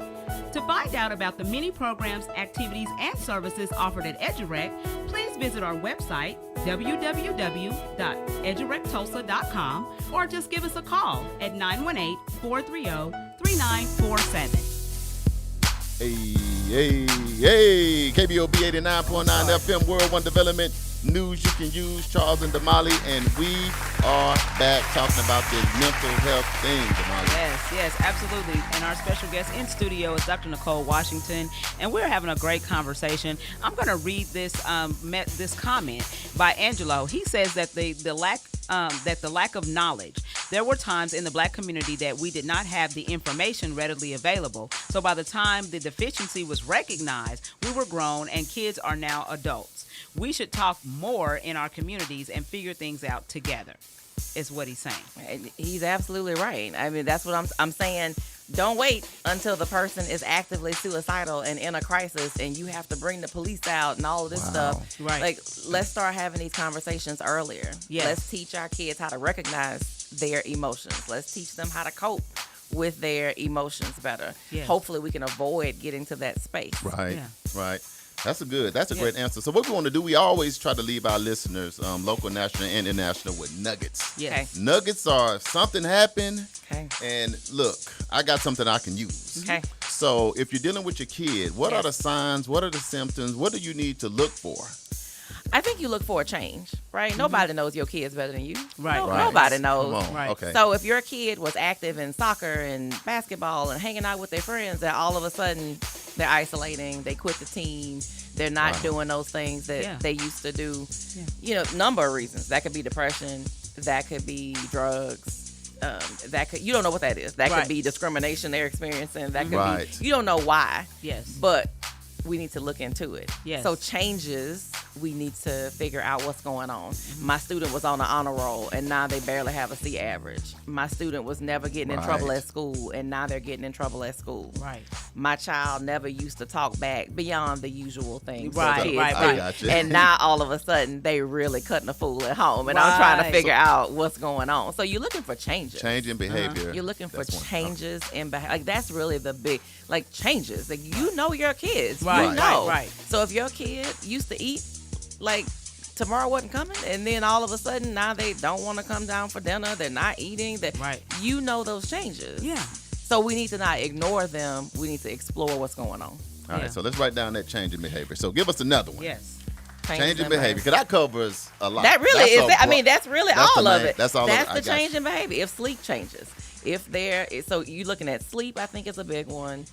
To find out about the many programs, activities, and services offered at EduRec, please visit our website, www.edurectulsa.com, or just give us a call at 918-430-3947. Hey, KBOB 89.9 FM, World One Development, news you can use, Charles and Damali, and we are back talking about this mental health thing, Damali. Yes, absolutely. And our special guest in studio is Dr. Nicole Washington, and we're having a great conversation. I'm going to read this comment by Angelo. He says that the lack of knowledge. There were times in the Black community that we did not have the information readily available. So by the time the deficiency was recognized, we were grown and kids are now adults. We should talk more in our communities and figure things out together, is what he's saying. And he's absolutely right. I mean, that's what I'm saying. Don't wait until the person is actively suicidal and in a crisis and you have to bring the police out and all of this stuff. Right. Like, let's start having these conversations earlier. Yes. Let's teach our kids how to recognize their emotions. Let's teach them how to cope with their emotions better. Yes. Hopefully we can avoid getting to that space. Right, Yeah. right. That's a great answer. So what we want to do, we always try to leave our listeners, local, national, and international, with nuggets. Yes. Okay. Nuggets are if something happened, Okay. and look, I got something I can use. Okay. So if you're dealing with your kid, what are the signs? What are the symptoms? What do you need to look for? I think you look for a change, right? Nobody knows your kids better than you. Right. Right. Nobody knows. Come on. Right. Okay. So if your kid was active in soccer and basketball and hanging out with their friends, that all of a sudden they're isolating, they quit the team, they're not doing those things that they used to do. Yeah. You know, number of reasons. That could be depression, that could be drugs, that could, you don't know what that is. That Right. could be discrimination they're experiencing. That could Right. be, you don't know why. Yes. But we need to look into it. Yes. So changes, we need to figure out what's going on. My student was on the honor roll, and now they barely have a C average. My student was never getting in trouble Right. at school, and now they're getting in trouble at school. Right. My child never used to talk back beyond the usual things. Right, that kids right, do. I got you. And now all of a sudden they really cutting a fool at home, and I'm trying to Right. figure out what's going on. So you're looking for changes. Change in behavior. You're looking for That's one. changes in behavior. Like, that's really the big, like, changes. Like, you know your kids. Right, You know. right. So if your kid used to eat, like, tomorrow wasn't coming, and then all of a sudden now they don't want to come down for dinner, they're not eating, Right. you know those changes. Yeah. So we need to not ignore them. We need to explore what's going on. All right, Yeah. so let's write down that change in behavior. So give us another one. Yes. Change in behavior, because that covers a lot. That really That's is. a I bro- mean, that's really that's all the of main- it. that's all of That's it. I the got change you. in behavior. If sleep changes, so you're looking at sleep, I think is a big one.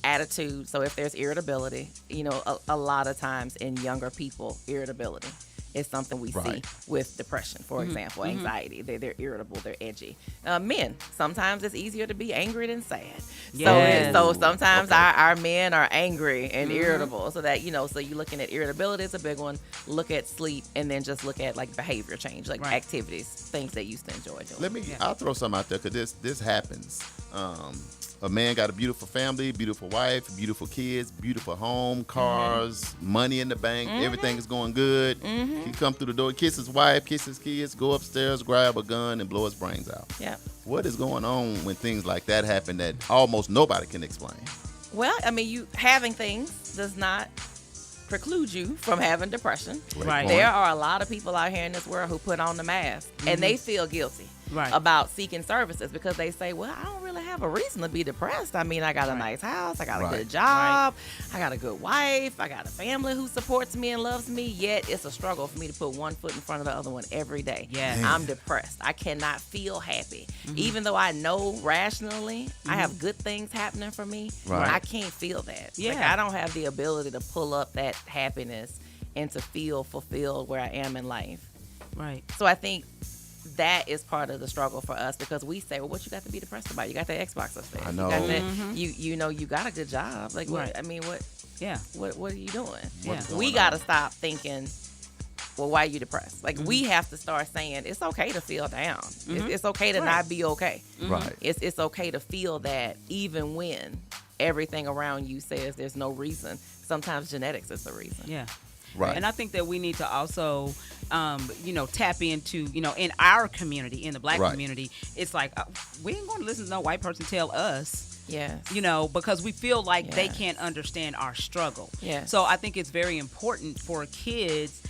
Attitude. So if there's irritability, you know, a lot of times in younger people, irritability is something we see Right. with depression, for example, anxiety. They're irritable, they're edgy. Men, sometimes it's easier to be angry than sad. Yes. So sometimes Okay. our men are angry and irritable. So that, you know, so you're looking at irritability is a big one. Look at sleep, and then just look at like behavior change, like Right. activities, things they used to enjoy doing. I'll throw something out there, because this happens. A man got a beautiful family, beautiful wife, beautiful kids, beautiful home, cars, money in the bank, everything is going good. He come through the door, kiss his wife, kiss his kids, go upstairs, grab a gun, and blow his brains out. Yeah. What is going on when things like that happen that almost nobody can explain? Well, I mean, you having things does not preclude you from having depression. Great Right. point. There are a lot of people out here in this world who put on the mask and they feel guilty Right. about seeking services because they say, well, I don't really have have a reason to be depressed. I mean, I got a nice house, I got a Right. good job, I got a good wife, I got a family who supports me and loves me, yet it's a struggle for me to put one foot in front of the other one every day. Yes. I'm depressed. I cannot feel happy. Even though I know rationally I have good things happening for me, Right. I can't feel that. Yeah. Like, I don't have the ability to pull up that happiness and to feel fulfilled where I am in life. Right. So I think that is part of the struggle for us, because we say, well, what you got to be depressed about? You got the Xbox upstairs. I You know. got that, you know, you got a good job. Like, Right. what? I mean, what Yeah. are you doing? What's We going got to on? stop thinking, well, why are you depressed? Like, we have to start saying it's okay to feel down. It's okay to not be okay. Right. It's okay to feel that even when everything around you says there's no reason. Sometimes genetics is the reason. Yeah. Right. And I think that we need to also, tap into, in our community, in the Black Right. community, it's like, we ain't going to listen to no white person tell us, Yes. because we feel like they Yes. can't understand our struggle. Yes. So I think it's very important for kids,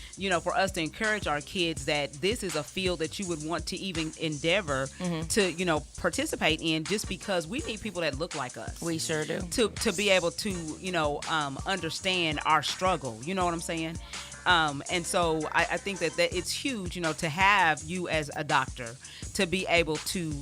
for us to encourage our kids that this is a field that you would want to even endeavor to, participate in, just because we need people that look like us. We sure do. To be able to understand our struggle, you know what I'm saying? And so I think that it's huge, to have you as a doctor to be able to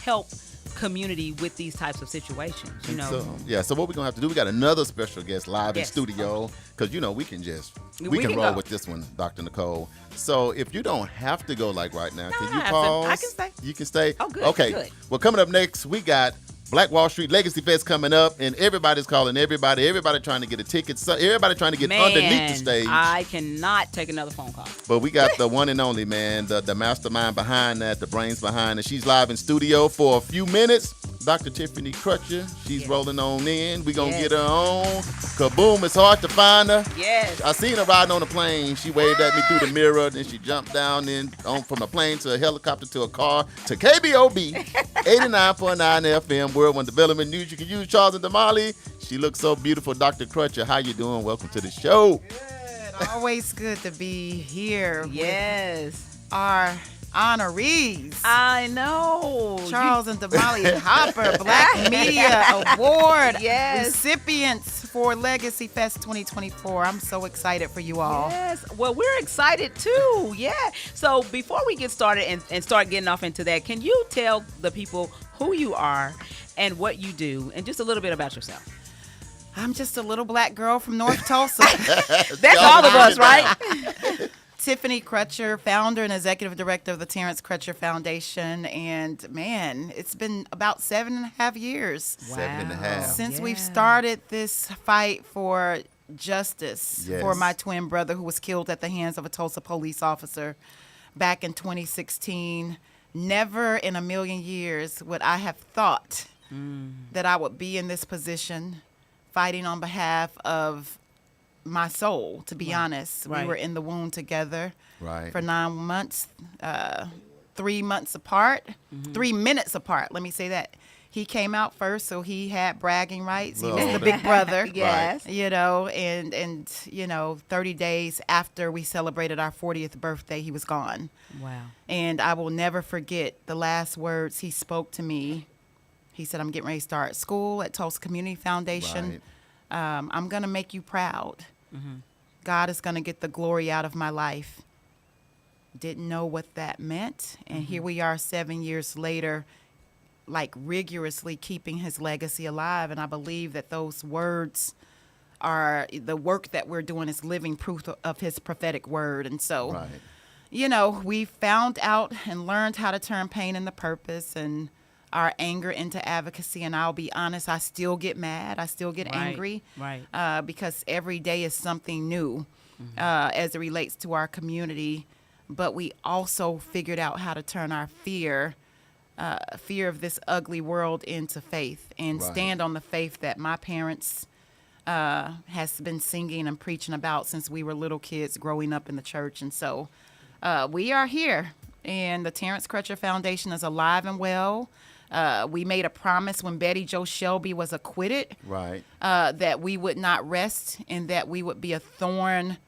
help community with these types of situations, So what we're gonna have to do, we got another special guest live in Yes. studio, because we can just We can can roll go. with this one, Dr. Nicole. So if you don't have to go like right now, No, can I you don't have to. pause? I can stay. You can stay. Oh, good, Okay. good. Well, coming up next, we got Black Wall Street Legacy Fest coming up, and everybody's calling everybody trying to get a ticket, so everybody trying to get underneath the stage. I cannot take another phone call. But we got the one and only, man, the mastermind behind that, the brains behind it. She's live in studio for a few minutes. Dr. Tiffany Crutcher, she's rolling on in. We gonna Yes. get her on. Kaboom, it's hard to find her. Yes. I seen her riding on a plane. She waved at me through the mirror, then she jumped down from a plane to a helicopter to a car to KBOB 89.9 FM, World One Development News. You can use Charles and Damali. She looks so beautiful. Dr. Crutcher, how you doing? Welcome to the show. Good. Always good to be here Yes. with our honorees. I know. Charles and Damali Harper Black Media Award Yes. recipients for Legacy Fest 2024. I'm so excited for you all. Yes. Well, we're excited too. Yeah. So before we get started and start getting off into that, can you tell the people who you are and what you do, and just a little bit about yourself? I'm just a little black girl from North Tulsa. That's all of us, right? Tiffany Crutcher, founder and executive director of the Terrence Crutcher Foundation. And man, it's been about 7.5 years 7.5. since we've Yeah. started this fight for justice Yes. for my twin brother who was killed at the hands of a Tulsa police officer back in 2016. Never in a million years would I have thought that I would be in this position fighting on behalf of my soul, to be honest. Right. We were in the wound together Right. for 9 months, 3 months apart, 3 minutes apart. Let me say that. He came out first, so he had bragging rights. He was Little the big brother. Yes. And 30 days after we celebrated our 40th birthday, he was gone. Wow. And I will never forget the last words he spoke to me. He said, I'm getting ready to start school at Tulsa Community Foundation. I'm going to make you proud. God is going to get the glory out of my life. Didn't know what that meant. And here we are 7 years later, like rigorously keeping his legacy alive. And I believe that those words are the work that we're doing is living proof of his prophetic word. And so, Right. we found out and learned how to turn pain into purpose and our anger into advocacy. And I'll be honest, I still get mad. I still get angry. Right. Because every day is something new as it relates to our community. But we also figured out how to turn our fear of this ugly world into faith and Right. stand on the faith that my parents has been singing and preaching about since we were little kids growing up in the church. And so we are here, and the Terrence Crutcher Foundation is alive and well. We made a promise when Betty Jo Shelby was acquitted Right. that we would not rest and that we would be a thorn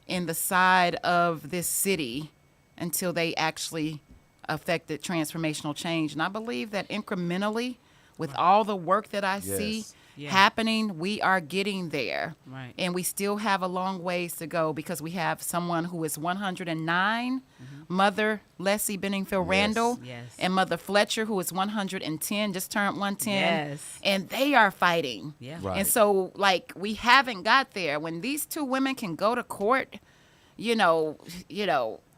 in the side of this city until they actually affected transformational change. And I believe that incrementally, with all the work that I see Yes. Yeah. happening, we are getting there. Right. And we still have a long ways to go because we have someone who is 109, Mother Leslie Benningfield Randall, Yes. and Mother Fletcher, who is 110, just turned 110. Yes. And they are fighting. Yeah. Right. And so, like, we haven't got there. When these two women can go to court,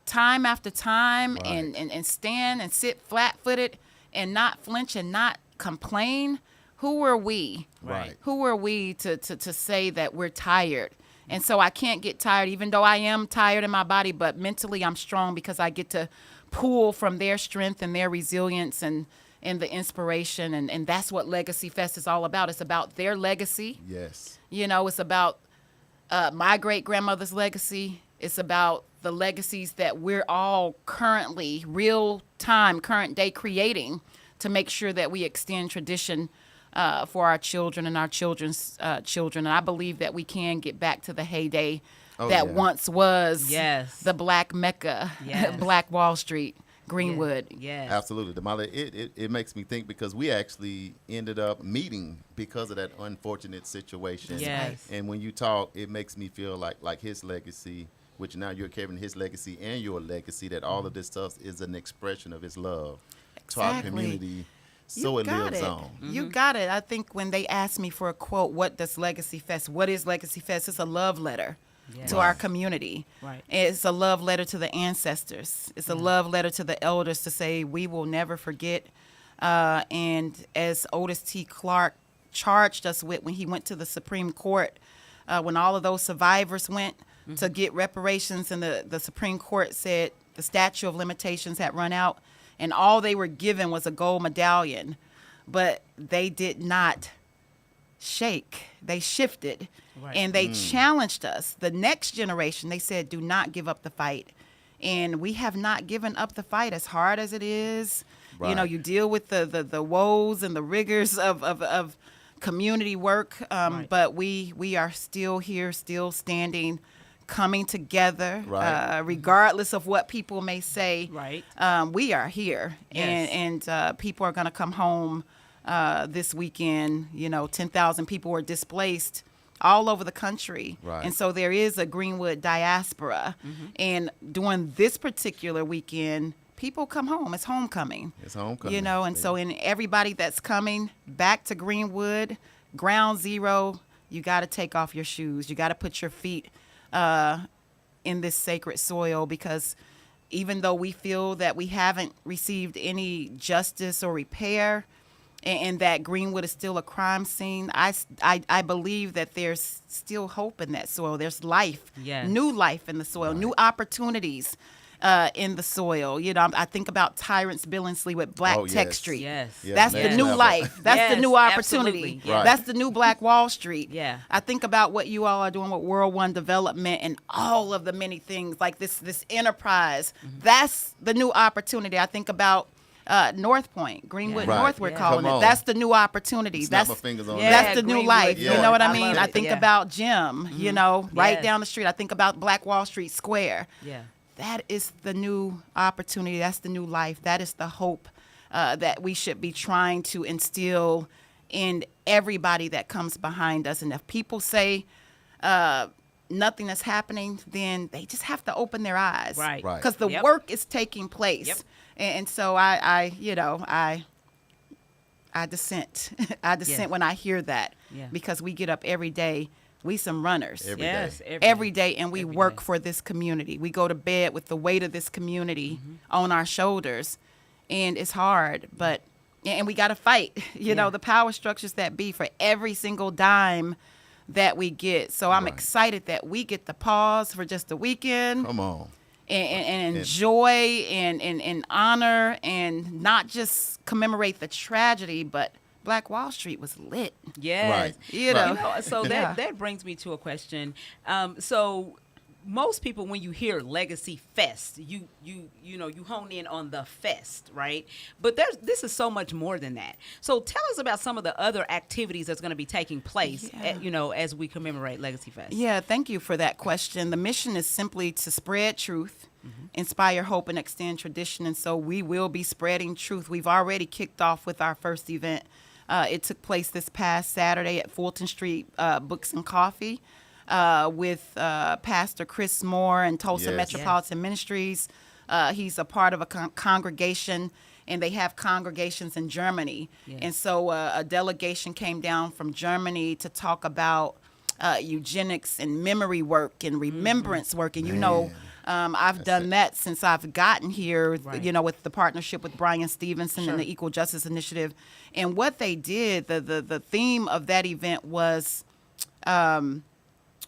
time after time Right. and stand and sit flat-footed and not flinch and not complain, who are we? Right. Who are we to say that we're tired? And so I can't get tired, even though I am tired in my body, but mentally I'm strong because I get to pull from their strength and their resilience and the inspiration. And that's what Legacy Fest is all about. It's about their legacy. Yes. It's about my great-grandmother's legacy. It's about the legacies that we're all currently, real-time, current day creating to make sure that we extend tradition for our children and our children's children. And I believe that we can get back to the heyday Oh, that yeah. once was Yes. the Black Mecca, Yes. Black Wall Street, Greenwood. Yes. Absolutely, Damali. It makes me think because we actually ended up meeting because of that unfortunate situation. Yes. And when you talk, it makes me feel like his legacy, which now you're carrying his legacy and your legacy, that all of this stuff is an expression of his love to our Exactly. community. So You it got lives it. on. You got it. I think when they asked me for a quote, what is Legacy Fest? It's a love letter Yes. to our community. Right. It's a love letter to the ancestors. It's a love letter to the elders to say we will never forget. And as Otis T. Clark charged us with when he went to the Supreme Court, when all of those survivors went to get reparations, and the Supreme Court said the statute of limitations had run out, and all they were given was a gold medallion. But they did not shake. They shifted. Right. And they challenged us. The next generation, they said, do not give up the fight. And we have not given up the fight, as hard as it is. Right. You deal with the woes and the rigors of community work. Right. But we are still here, still standing, coming together, Right. regardless of what people may say. Right. We are here. Yes. And people are going to come home this weekend. 10,000 people were displaced all over the country. Right. And so there is a Greenwood diaspora. And during this particular weekend, people come home. It's homecoming. It's homecoming. And so in everybody that's coming back to Greenwood, ground zero, you got to take off your shoes. You got to put your feet in this sacred soil, because even though we feel that we haven't received any justice or repair, and that Greenwood is still a crime scene, I believe that there's still hope in that soil. There's life, Yes. new life in the soil, new opportunities in the soil. I think about Tyrants Billingsley with Black Oh, yes. Tech Street. Yes. Yeah, That's next the new level. life. That's Yes, the new opportunity. absolutely. Right. That's the new Black Wall Street. Yeah. I think about what you all are doing with World One Development and all of the many things like this enterprise. That's the new opportunity. I think about North Point, Greenwood Yeah. Right. North, we're Yeah. calling Come it. on. That's the new opportunity. Snap That's my fingers on Yeah. that. that's the new Greenwood, life. yeah. You know what I I mean? love I it, think yeah. about Jim, right Yes. down the street. I think about Black Wall Street Square. Yeah. That is the new opportunity. That's the new life. That is the hope that we should be trying to instill in everybody that comes behind us. And if people say nothing is happening, then they just have to open their eyes. Right. Right. Because the Yep. work is taking place. Yep. And so I dissent. I dissent Yeah. when I hear that. Yeah. Because we get up every day. We some runners Every Yes. day. every day, and we Every work day. for this community. We go to bed with the weight of this community on our shoulders, and it's hard, but and we got to fight. Yeah. The power structures that be for every single dime that we get. So I'm Right. excited that we get the pause for just a weekend Come on. and enjoy and honor and not just commemorate the tragedy, but Black Wall Street was lit. Yes. Right. You know. So Yeah. that brings me to a question. So most people, when you hear Legacy Fest, you hone in on the fest, right? But this is so much more than that. So tell us about some of the other activities that's going to be taking place, as we commemorate Legacy Fest. Yeah, thank you for that question. The mission is simply to spread truth, inspire hope and extend tradition. And so we will be spreading truth. We've already kicked off with our first event. It took place this past Saturday at Fulton Street Books and Coffee with Pastor Chris Moore and Tulsa Yes. Metropolitan Ministries. He's a part of a congregation, and they have congregations in Germany. Yes. And so a delegation came down from Germany to talk about eugenics and memory work and remembrance work. And, you know, I've done that since I've gotten here, Right. you know, with the partnership with Brian Stevenson Sure. and the Equal Justice Initiative. And what they did, the theme of that event was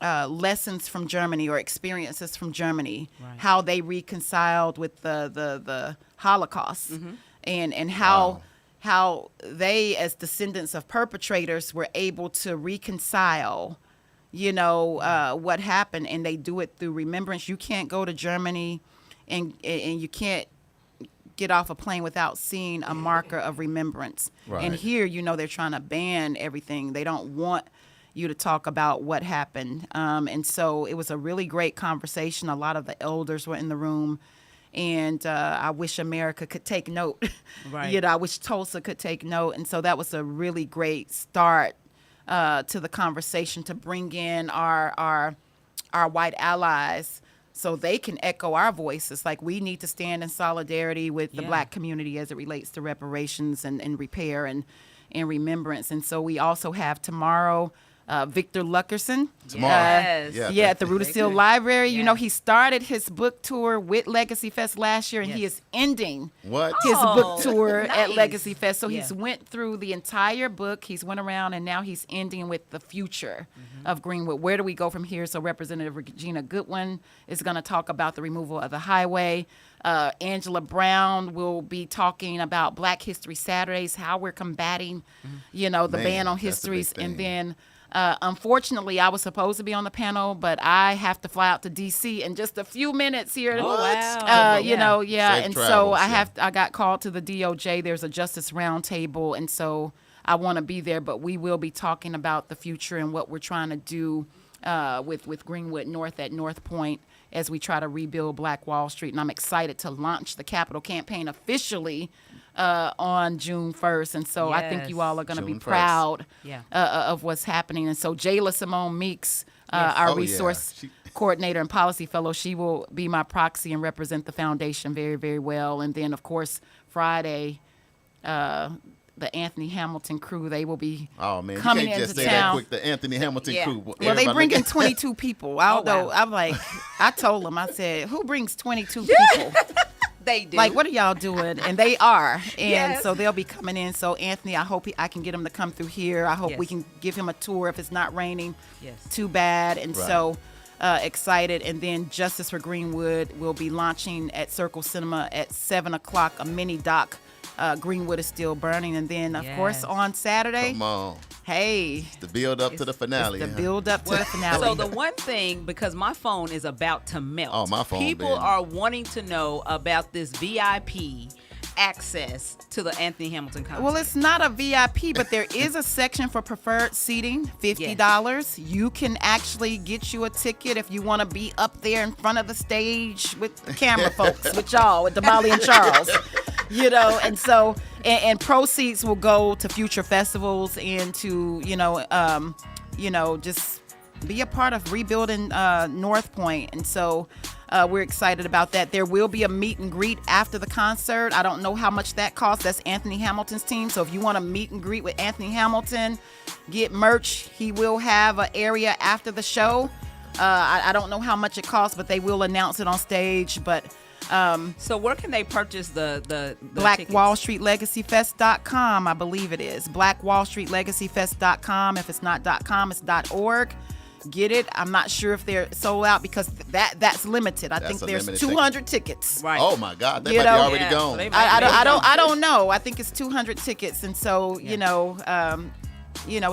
lessons from Germany or experiences from Germany, Right. how they reconciled with the Holocaust, Mm-hmm. and how they, as descendants of perpetrators, were able to reconcile, you know, what happened, and they do it through remembrance. You can't go to Germany, and you can't get off a plane without seeing a marker of remembrance. Right. And here, you know, they're trying to ban everything. They don't want you to talk about what happened. And so it was a really great conversation. A lot of the elders were in the room. And I wish America could take note. Right. You know, I wish Tulsa could take note. And so that was a really great start to the conversation, to bring in our white allies so they can echo our voices. Like, we need to stand in solidarity with the Yeah. black community as it relates to reparations and repair and remembrance. And so we also have tomorrow Victor Luckerson. Tomorrow. Yes. Yeah. Yeah, at the Rudisill Library. You Yeah. know, he started his book tour with Legacy Fest last year, and he Yes. is ending What? his Oh, book tour at nice. Legacy Fest. So Yeah. he's went through the entire book. He's went around, and now he's ending with the future of Greenwood. Where do we go from here? So Representative Regina Goodwin is going to talk about the removal of the highway. Angela Brown will be talking about Black History Saturdays, how we're combating, you know, the Man, ban on that's a big histories. And thing. then unfortunately, I was supposed to be on the panel, but I have to fly out to D.C. in just a few minutes here. Oh, wow. You know, yeah. Safe And so travels, I got called to the DOJ. There's a Justice Roundtable, and so I want to be there. But we will be talking about the future and what we're trying to do with Greenwood North at North Point as we try to rebuild Black Wall Street. And I'm excited to launch the Capitol campaign officially on June 1st. And so I think Yes. you all are going to be June 1st. proud Yeah. of what's happening. And so Jayla Simone Meeks, our Oh, yeah. resource She- coordinator and policy fellow, she will be my proxy and represent the foundation very, very well. And then, of course, Friday, the Anthony Hamilton crew, they will be Oh man, coming you can't into just say that town. quick. The Anthony Hamilton Yeah. crew. Well, they Everybody bring in look at- 22 people. I don't know. wow. I'm like, I told them, I said, who brings 22 people? They do. Like, what are y'all doing? And they are. And Yes. so they'll be coming in. So, Anthony, I hope I can get him to come through here. I hope we Yes. can give him a tour if it's not raining Yes. too bad. And Right. so excited. And then Justice for Greenwood will be launching at Circle Cinema at 7 o'clock, a mini doc. Greenwood is still burning. And then, of course, Yes. on Saturday, Come on, hey, the build up to the finale. the huh? build up to the finale. So the one thing, because my phone is about to melt. Oh, my phone People been- are wanting to know about this VIP access to the Anthony Hamilton concert. Well, it's not a VIP, but there is a section for preferred seating, $50. You can actually get you a ticket if you want to be up there in front of the stage with the camera folks, with y'all, with Damali and Charles. You know, and so, and proceeds will go to future festivals and to, just be a part of rebuilding North Point. And so we're excited about that. There will be a meet and greet after the concert. I don't know how much that costs. That's Anthony Hamilton's team. So if you want to meet and greet with Anthony Hamilton, get merch. He will have an area after the show. I don't know how much it costs, but they will announce it on stage. But so where can they purchase the tickets? BlackWallStreetLegacyFest.com, I believe it is. BlackWallStreetLegacyFest.com. If it's not .com, it's .org. Get it. I'm not sure if they're sold out because that's limited. I That's think a there's limited 200 tickets. Right. Oh my God, they You might know? be already Yeah, gone. so they I don't know. I think it's 200 tickets, and so it's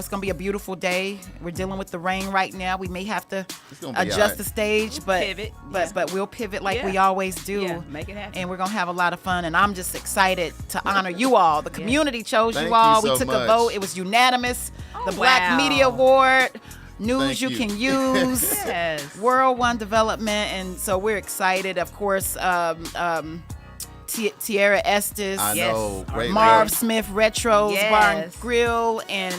gonna be a beautiful day. We're dealing with the rain right now. We may have to It's gonna be adjust all right. the stage, but Pivot, but we'll pivot like we Yeah. always do. Yeah, make it happen. And we're gonna have a lot of fun. And I'm just excited to honor you all. The community chose Thank you all. you We so took a much. vote. It was unanimous. Oh, The Black wow. Media Award news Thank you you. can use. Yes. World One Development, and so we're excited. Of course, Tierra Estes, I Yes. know. Great Marv work. Smith Retros Yes. Bar and Grill, and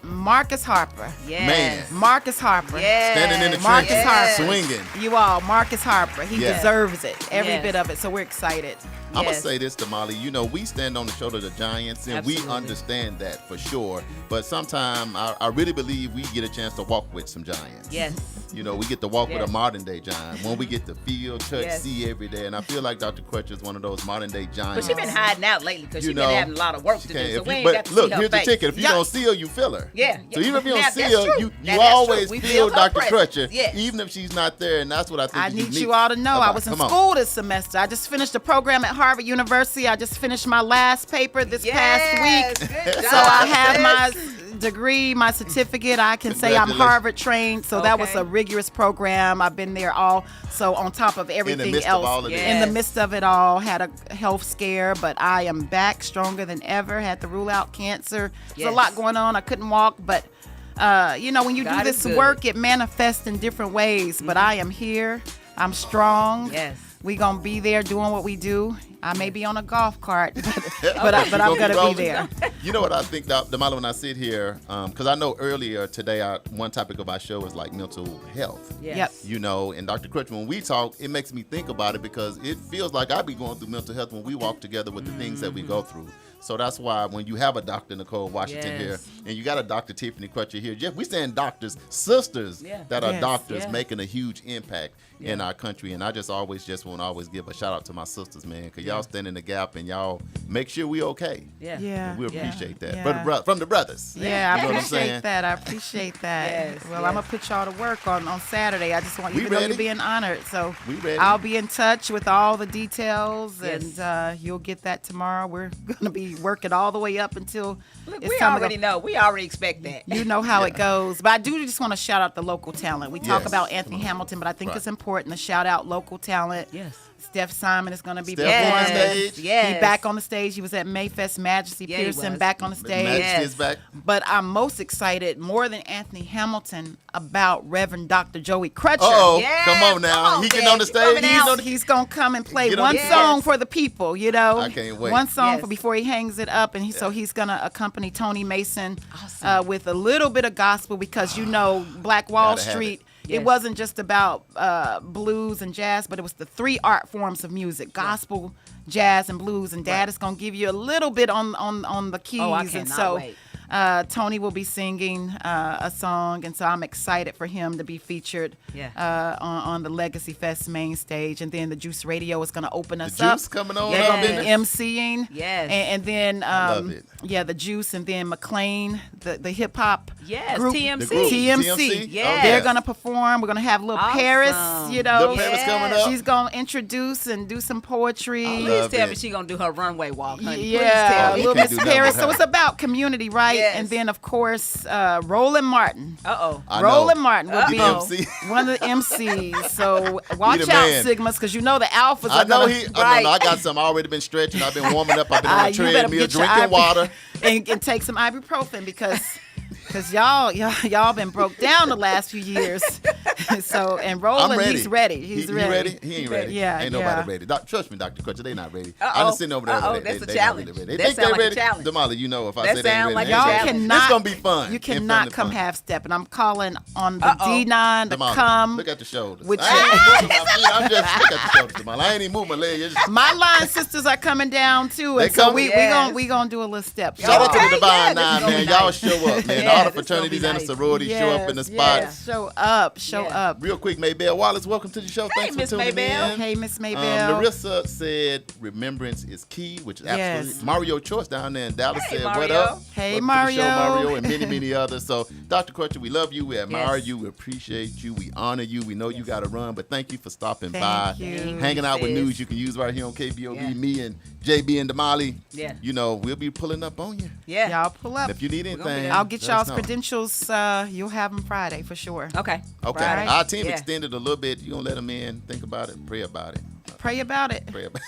Marcus Harper. Yes. Man. Marcus Harper. Yes. Standing in the Marcus trenches, Harper. swinging. You all, Marcus Harper. He Yeah. deserves it. Every Yes. bit of it. So we're excited. I'm going to Yes. say this, Damali. You know, we stand on the shoulder of the giants, and we Absolutely. understand that for sure. But sometimes I really believe we get a chance to walk with some giants. Yes. You know, we get to walk with Yes. a modern day giant, one we get to feel, touch, Yes. see every day. And I feel like Dr. Crutcher is one of those modern day But giants. she been hiding out lately because You she know, been having a lot of work She to can't- do. So if we you- ain't but got to look, see her here's the face. ticket. If you Yeah. don't see her, you feel her. Yeah. So even if you Now, don't see that's her, true. you Now, that's always true. We feel her Dr. presence. Crutcher, Yes. even if she's not there. And that's what I think I is need unique you all to know I about- was in come on. school this semester. I just finished a program at Harvard University. I just finished my last paper this past Yes. week. Good So job, I have my sis. degree, my certificate. I can say I'm Congratulations. Harvard trained. So that was Okay. a rigorous program. I've been there all. So on top of everything midst else, of all of this. in the Yes. midst of it all, had a health scare, but I am back stronger than ever. Had to rule out cancer. There's Yes. a lot going on. I couldn't walk, but you know, when you do God is this good. work, it manifests in different ways. But I am here. I'm strong. Yes. We gonna be there doing what we do. I may be on a golf cart, but, You I'm gonna be rolling. there. You know what I think, Damali, when I sit here, because I know earlier today, one topic of our show is like mental health. Yes. Yep. You know, and Dr. Crutcher, when we talk, it makes me think about it because it feels like I be going through mental health when we walk together with the things that we go through. So that's why when you have a Dr. Nicole Washington here, Yes. and you got a Dr. Tiffany Crutcher here, Jeff, we saying doctors, sisters Yeah. that are Yes. doctors Yeah. making a huge impact in our country. And I just want to always give a shout out to my sisters, man, because y'all stand in the gap and y'all make sure we okay. Yeah. Yeah. And we appreciate that. Yeah. From the brothers. Yeah, You know I what I'm saying? appreciate that. I appreciate that. Yes, well, yes. I'm gonna put y'all to work on Saturday. I just want We you to know ready. you're being honored. So We ready. I'll be in touch with all the details, Yes. and you'll get that tomorrow. We're gonna be working all the way up until Look, it's we time to go. already know. We already expect that. You know how it goes. But I do just want to shout out the local talent. We talk Yes. about Anthony Hamilton, but I think Right. it's important to shout out local talent. Yes. Steph Simon is going to be Steph performing. on the stage. Yes. He back on the stage. He was at Mayfest Majesty Yeah, he Pearson was. back on the stage. Majesty is back. But I'm most excited, more than Anthony Hamilton, about Reverend Dr. Joey Crutcher. Uh-oh. Yes, Come on now. come on, He getting Dad. on the You coming stage. out. He's gonna come and play Get on one the- song Yes. for the people, you know. I can't wait. One song Yes. for before he hangs it up, and so he's gonna accompany Tony Mason Awesome. with a little bit of gospel because you know Black Wall Gotta have Street. it. It Yes. wasn't just about blues and jazz, but it was the three art forms of music: gospel, jazz, and blues. And Dad is gonna give you a little bit on the keys, Oh, I and cannot so. wait. Tony will be singing a song, and so I'm excited for him to be featured Yeah. on the Legacy Fest main stage. And then the Juice Radio is going to open us The up. Juice coming on They're up going to in be it. emceeing. Yes. And then, love it. yeah, the Juice, and then McLean, the hip hop Yes, group. TMC. The group. TMC. Yes. They're going to perform. We're going to have little Awesome. Paris, you know. Lil Paris Yes. coming up. She's going to introduce and do some poetry. Please love tell it. me she gonna do her runway walk, honey. Please Yeah, tell me. little Can't Miss do nothing Paris. with So her. it's about community, right? Yes. And then, of course, Roland Martin. Uh-oh. I know. Roland Martin would He be the MC. one of the MCs. So watch the out, man. Sigmas, because you know the alphas I are know gonna, he. Right. No, I got some already been stretching. I've been warming up. I've been on the you better treadmill, get your drinking water. and take some ibuprofen because y'all been broke down the last few years. So and I'm Roland, ready. he's ready. He ready. ready? He ain't ready. Yeah, ain't yeah. nobody ready. Trust me, Dr. Crutcher, they not ready. I Uh-oh. just sitting over there. Uh-oh, They that's a not challenge. really ready. That They think sound they like a ready. challenge. Damali, you know if I That say they ain't sound ready, like they a ain't Y'all ready. challenge. cannot. It's gonna be fun. You and cannot family come fun. half stepping. I'm calling on the Uh-oh. D9 to Damali, come. Look at the shoulders. with I ain't moving my feet. I'm just look at the shoulders, Damali. I ain't even moving my leg. It's just- My line sisters are coming down too, They and so coming? Yes. we gonna do a little step. Shout out to Okay, the Divine yeah, Nine, this is gonna man. be Y'all nice. show up, man. Yeah, All the this is gonna fraternities be and the nice. sororities show up in the Yes, spot. show up, show Yeah. up. Real quick, Maybelle Wallace, welcome to the show. Thanks Miss for tuning Maybelle. in. Hey, Miss Maybelle. Larissa said remembrance is key, which is absolutely. Yes. Mario Choice down there in Dallas Hey, said, what Mario. up? Hey, Welcome to the show, Mario. Mario, and many, many others. So, Dr. Crutcher, we love you. We admire Yes. you. We appreciate you. We honor you. We know you got to run, but thank you for stopping Thank by. you. Hanging out with sis. news you can use right here on KBOB. Yeah. Me and JB and Damali. Yeah. You know, we'll be pulling up on you. Yeah. Y'all pull up. And if you need gonna be anything, there. I'll get let y'all's us know. credentials. You'll have them Friday for sure. Okay. Okay. Right. Our team Yeah. extended a little bit. You gonna let them in? Think about it. Pray about it. Pray about it. Pray about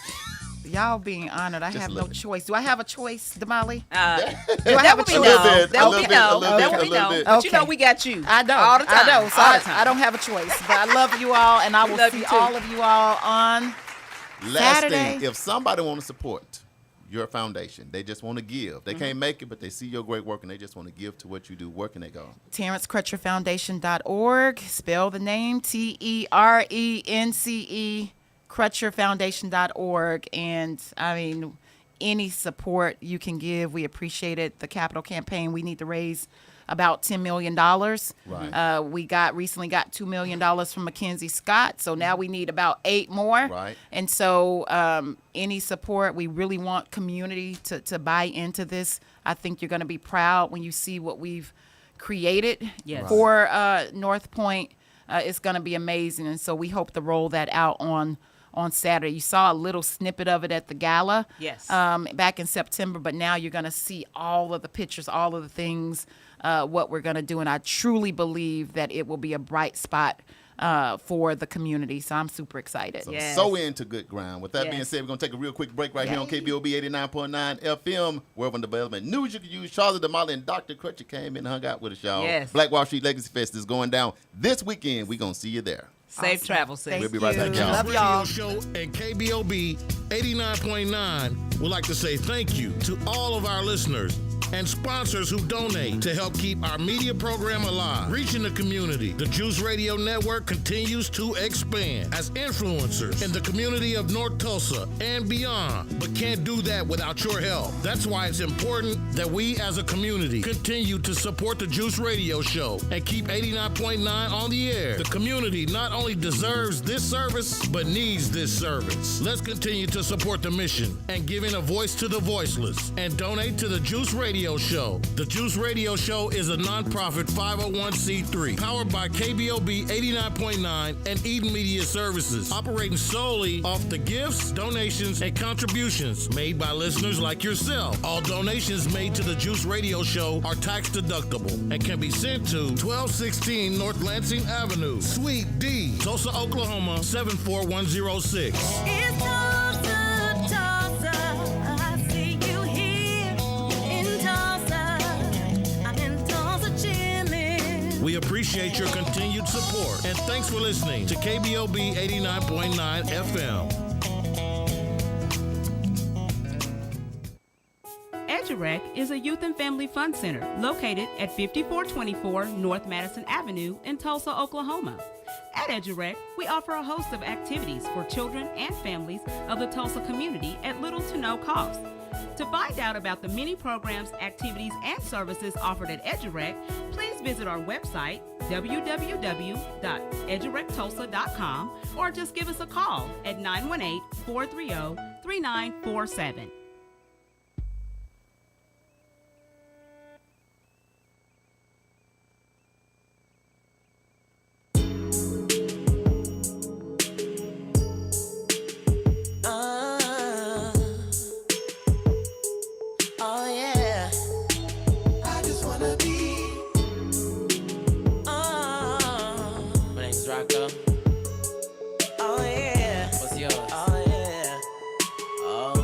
Y'all being honored. I Just have a no little bit. choice. Do I have a choice, Damali? Uh, Do I that have a would be choice? little no. bit, That a would be little bit, no. a little That bit, would a be little no. bit. But you know Okay. we got you. I know. All the time. I know. So all the time. I don't have a choice. But I love you all, and I will love see you too. all of you all on Last Saturday. thing, if somebody want to support your foundation, they just want to give. They can't make it, but they see your great work and they just want to give to what you do. Where can they go? TerrenceCrutcherFoundation.org. Spell the name TERENCE. CrutcherFoundation.org. And I mean, any support you can give, we appreciate it. The capital campaign, we need to raise about $10 million. Right. We recently got $2 million from Mackenzie Scott, so now we need about 8 more. Right. And so any support, we really want community to buy into this. I think you're going to be proud when you see what we've created Yes. for North Point. It's going to be amazing, and so we hope to roll that out on Saturday. You saw a little snippet of it at the gala Yes. back in September, but now you're going to see all of the pictures, all of the things, what we're going to do, and I truly believe that it will be a bright spot for the community, so I'm super excited. So, Yes. so into good ground. With that being Yes. said, we're going to take a real quick break right here on KBOB 89.9 FM, World Development News you can use. Charles Damali and Dr. Crutcher came in and hung out with us, y'all. Yes. Black Wall Street Legacy Fest is going down this weekend. We're going to see you there. Safe Awesome. travel, sis. Thank We'll be right back, you. y'all. Love Radio y'all. Show and KBOB 89.9 would like to say thank you to all of our listeners and sponsors who donate to help keep our media program alive, reaching the community. The Juice Radio Network continues to expand as influencers in the community of North Tulsa and beyond, but can't do that without your help. That's why it's important that we as a community continue to support the Juice Radio Show and keep 89.9 on the air. The community not only deserves this service, but needs this service. Let's continue to support the mission and giving a voice to the voiceless and donate to the Juice Radio Show. The Juice Radio Show is a nonprofit 501c3 powered by KBOB 89.9 and Eden Media Services, operating solely off the gifts, donations, and contributions made by listeners like yourself. All donations made to the Juice Radio Show are tax deductible and can be sent to 1216 North Lansing Avenue, Suite D, Tulsa, Oklahoma 74106. It's Tulsa, Tulsa. I see you here in Tulsa. I'm in Tulsa chillin'. We appreciate your continued support and thanks for listening to KBOB 89.9 FM. EduRec is a youth and family fun center located at 5424 North Madison Avenue in Tulsa, Oklahoma. At EduRec, we offer a host of activities for children and families of the Tulsa community at little to no cost. To find out about the many programs, activities, and services offered at EduRec, please visit our website, www.edurectulsa.com, or just give us a call at 918-430-3947. Oh yeah. I just wanna be. My name's Rocco. Oh yeah. What's yours? Oh yeah. Oh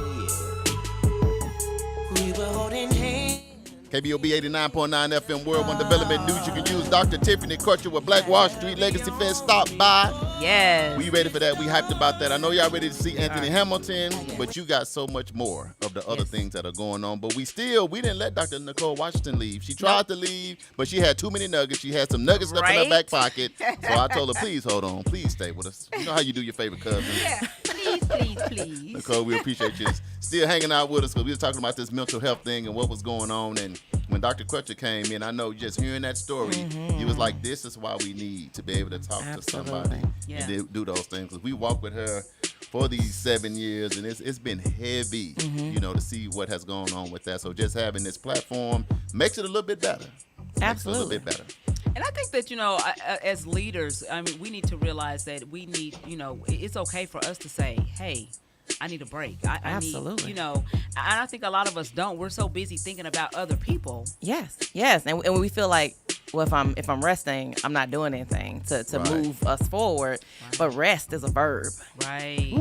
We were holding hands. KBOB 89.9 FM, World Development News you can use. Dr. Tiffany Crutcher with Black Wall Street Legacy Fest. Stop by. Yes. We ready for that. We hyped about that. I know y'all ready to see Anthony Hamilton, but you got so much more of the other things that are going on. But we didn't let Dr. Nicole Washington leave. She tried to leave, but she had too many nuggets. She had some nuggets left in her Right? back pocket. So I told her, please hold on. Please stay with us. You know how you do your favorite cousin. Yeah. Please, please, please. Nicole, we appreciate you still hanging out with us because we were talking about this mental health thing and what was going on. And when Dr. Crutcher came in, I know just hearing that story, he was like, this is why we need to be able to talk to somebody Yeah. and do those things. 'Cause we walked with her for these 7 years, and it's been heavy, you know, to see what has gone on with that. So just having this platform makes it a little bit better. Absolutely. Makes it a little bit better. And I think that, as leaders, I mean, we need to realize that we need, it's okay for us to say, hey, I need a break. I Absolutely. need, and I think a lot of us don't. We're so busy thinking about other people. Yes, and we feel like, well, if I'm resting, I'm not doing anything to Right. move us forward. But rest is a verb. Right.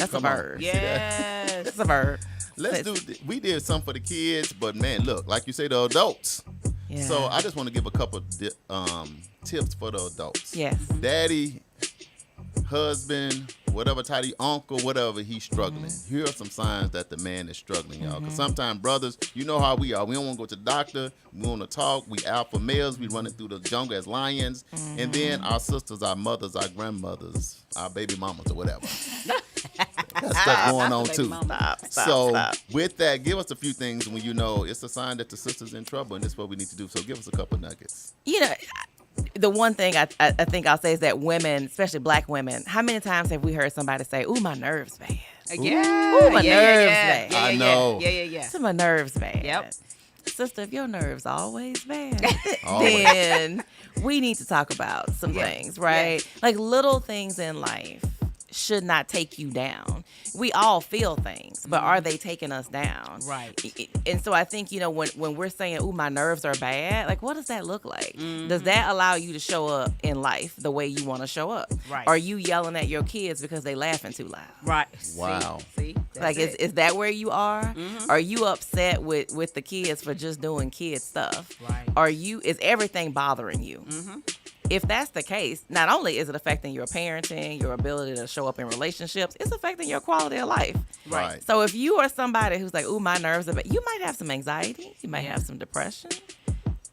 That's Come a on. verb. Yes. That's a verb. We did something for the kids, but man, look, like you say, the adults. Yeah. So I just want to give a couple tips for the adults. Yes. Daddy, husband, whatever title, uncle, whatever, he's struggling. Here are some signs that the man is struggling, y'all. Because sometimes brothers, you know how we are. We don't want to go to the doctor. We want to talk. We alpha males. We running through the jungle as lions. And then our sisters, our mothers, our grandmothers, our baby mamas or whatever. Got stuff going on too. Stop. With that, give us a few things when you know it's a sign that the sister's in trouble, and this is what we need to do. So give us a couple nuggets. You know, the one thing I think I'll say is that women, especially black women, how many times have we heard somebody say, "Ooh, my nerves bad." Yeah. Ooh, my nerves yeah. bad. I know. Yeah. So my nerves bad. Yep. Sister, if your nerves always bad, Always. then we need to talk about some things, right? Like little things in life should not take you down. We all feel things, but are they taking us down? Right. And so I think, you know, when we're saying, "Ooh, my nerves are bad," like what does that look like? Does that allow you to show up in life the way you want to show up? Right. Are you yelling at your kids because they laughing too loud? Right. Wow. See? Like, is that where you are? Are you upset with the kids for just doing kid stuff? Right. Is everything bothering you? If that's the case, not only is it affecting your parenting, your ability to show up in relationships, it's affecting your quality of life. Right. So if you are somebody who's like, "Ooh, my nerves are bad," you might have some anxiety. You might have some depression.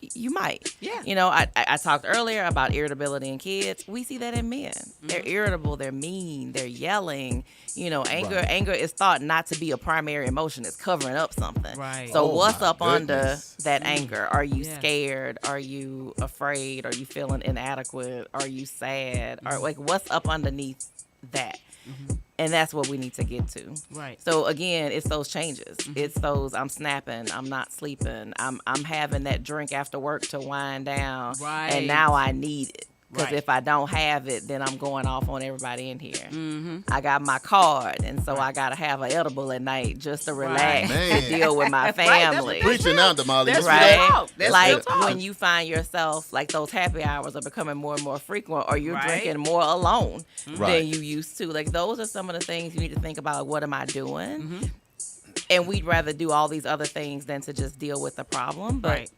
You might. Yeah. You know, I talked earlier about irritability in kids. We see that in men. They're irritable. They're mean. They're yelling. You know, anger is thought not to be a primary emotion. It's covering up something. Right. So Oh, what's my up under goodness. that anger? Are you Yeah. scared? Are you afraid? Are you feeling inadequate? Are you sad? Or like what's up underneath that? And that's what we need to get to. Right. So again, it's those changes. It's those I'm snapping, I'm not sleeping, I'm having that drink after work to wind down. Right. And now I need it. Because Right. if I don't have it, then I'm going off on everybody in here. I got my card, and so I got to have an edible at night just to relax Man. and deal with my that's family. Preaching now, Damali. That's You real see that? Right? talk. That's Like real talk. when you find yourself, like those happy hours are becoming more and more frequent, or you're Right. drinking more alone Right. than you used to. Like those are some of the things you need to think about. What am I doing? And we'd rather do all these other things than to just deal with the problem. But Right.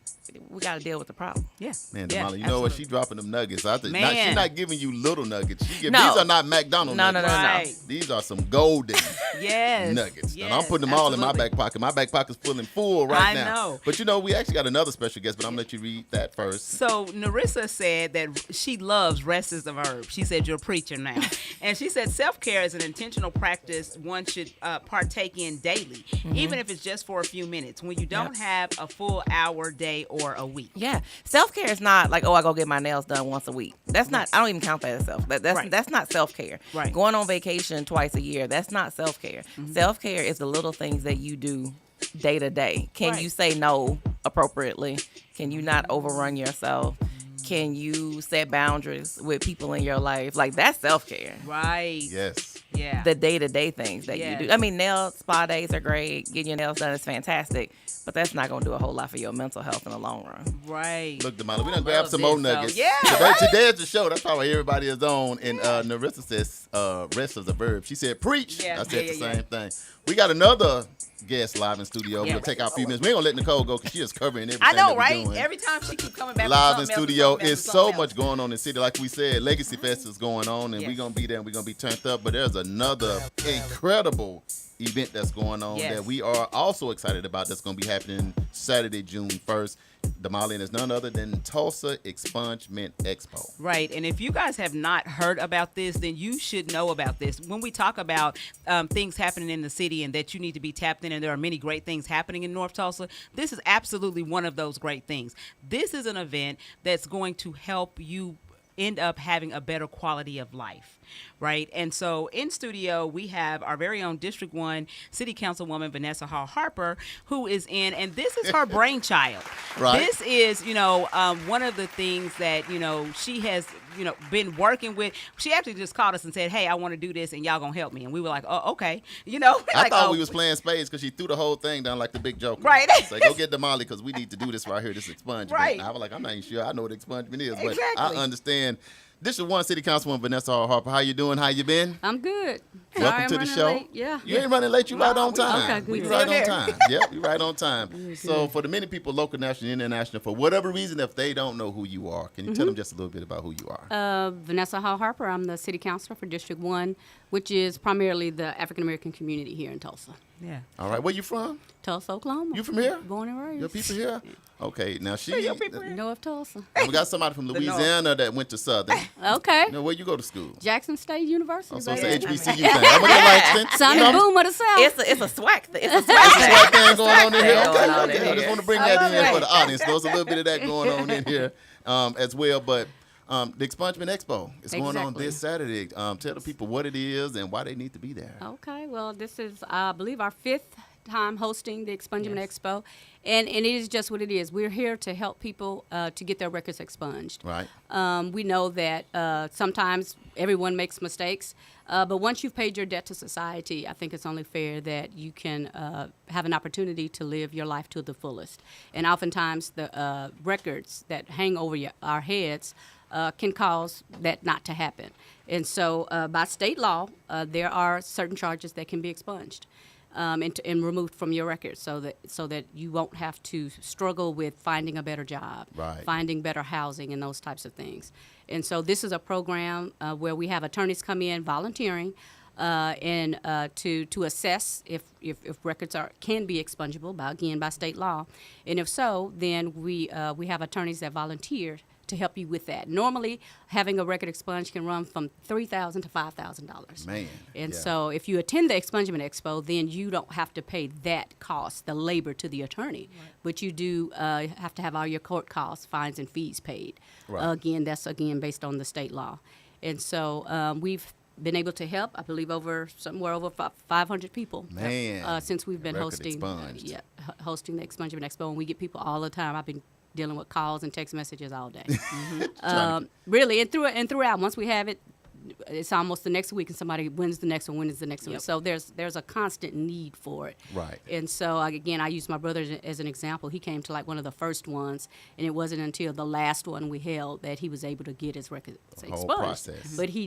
we got to deal with the problem. Yeah. Man, Yeah, Damali, you know what? absolutely. She dropping them nuggets. I think Man. she's not giving you little nuggets. No. These are not McDonald's No, nuggets. Right. These are some golden Yes. nuggets. Yes, and I'm putting them all in my absolutely. back pocket. My back pocket's full and full right I now. know. But you know, we actually got another special guest, but I'm going to let you read that first. So Narissa said that she loves rest is a verb. She said you're a preacher now. And she said self-care is an intentional practice one should partake in daily, even if it's just for a few minutes when you don't have a full hour, day, or a week. Yeah, self-care is not like, oh, I go get my nails done once a week. That's not. I don't even count that as self. Right. That's not self-care. Right. Going on vacation twice a year, that's not self-care. Self-care is the little things that you do day to day. Can Right. you say no appropriately? Can you not overrun yourself? Can you set boundaries with people in your life? Like that's self-care. Right. Yes. Yeah. The day-to-day things that Yes. you do. I mean, nail spa days are great. Getting your nails done is fantastic, but that's not going to do a whole lot for your mental health in the long run. right. Look, Damali, we done I grabbed love some this, more though. nuggets. Yeah, Today's the show. That's probably everybody is on. And Narissa says rest is a verb. She said preach. Yeah, I said yeah, the yeah, same thing. We got another guest live in studio. We're Yeah. going to take our few minutes. We ain't going to let Nicole go because she is covering everything I know, that we're right? doing. Every time she keep coming back with Live in something else, studio. something else, It's so something much else. going on in the city. Like we said, Legacy Fest is going on, and Yes. we're going to be there and we're going to be turned up. But there's another incredible event that's going on Yes. that we are also excited about that's going to be happening Saturday, June 1st. Damali, and it's none other than Tulsa Expungement Expo. Right. And if you guys have not heard about this, then you should know about this. When we talk about things happening in the city and that you need to be tapped in, and there are many great things happening in North Tulsa, this is absolutely one of those great things. This is an event that's going to help you end up having a better quality of life. Right. And so in studio, we have our very own District 1 City Councilwoman, Vanessa Hall Harper, who is in, and this is her brainchild. Right. This is, one of the things that, she has, been working with. She actually just called us and said, hey, I want to do this and y'all going to help me. And we were like, oh, okay. I thought we was playing spades because she threw the whole thing down like the big joker. Right. Say, go get Damali because we need to do this right here, this expungement. Right. And I was like, I'm not even sure I know what expungement is, but Exactly. I understand This is one City Councilwoman Vanessa Harper. How you doing? How you been? I'm good. Sorry, Welcome I'm to the running show. late. Yeah. You ain't running late. You right on time. Okay, good. You right on time. Yep, you right on time. So for the many people, local, national, international, for whatever reason, if they don't know who you are, can you tell them just a little bit about who you are? Vanessa Harper. I'm the city councilor for District 1, which is primarily the African American community here in Tulsa. Yeah. All right, where you from? Tulsa, Oklahoma. You from here? Born and raised. Your people here? Okay, now North Tulsa. we got somebody from Louisiana that went to Southern. Okay. Now, where you go to school? Jackson State University. Also, it's baby. an HBCU thing. I'm gonna like Sonic Boom of the South. It's a swag thing. It's a That's swag what thing going on in here. Going Okay, on okay. in I just here. want to bring that in for the audience. There's a little bit of that going on in here as well. But the Expungement Expo is going on Exactly. this Saturday. Tell the people what it is and why they need to be there. Okay, well, this is, I believe, our 5th time hosting the Expungement Expo, and it is just what it is. We're here to help people to get their records expunged. Right. We know that sometimes everyone makes mistakes, but once you've paid your debt to society, I think it's only fair that you can have an opportunity to live your life to the fullest. And oftentimes the records that hang over our heads can cause that not to happen. And so by state law, there are certain charges that can be expunged. And removed from your record, so that you won't have to struggle with finding a better job, Right. finding better housing, and those types of things. And so this is a program where we have attorneys come in volunteering and to assess if records can be expungible by state law, and if so, then we have attorneys that volunteer to help you with that. Normally, having a record expunged can run from $3,000 to $5,000. Man, And yeah. so if you attend the Expungement Expo, then you don't have to pay that cost, the labor, to the attorney. But you do have to have all your court costs, fines, and fees paid. Right. That's based on the state law. And so we've been able to help, I believe, somewhere over 500 people. Man, since we've been record hosting, expunged. hosting the Expungement Expo, and we get people all the time. I've been dealing with calls and text messages all day. Really, and throughout. Once we have it, it's almost the next week, and somebody wins the next one, wins the next one. So there's a constant need for it. Right. And so I use my brother as an example. He came to like one of the first ones, and it wasn't until the last one we held that he was able to get his records whole expunged. process. But he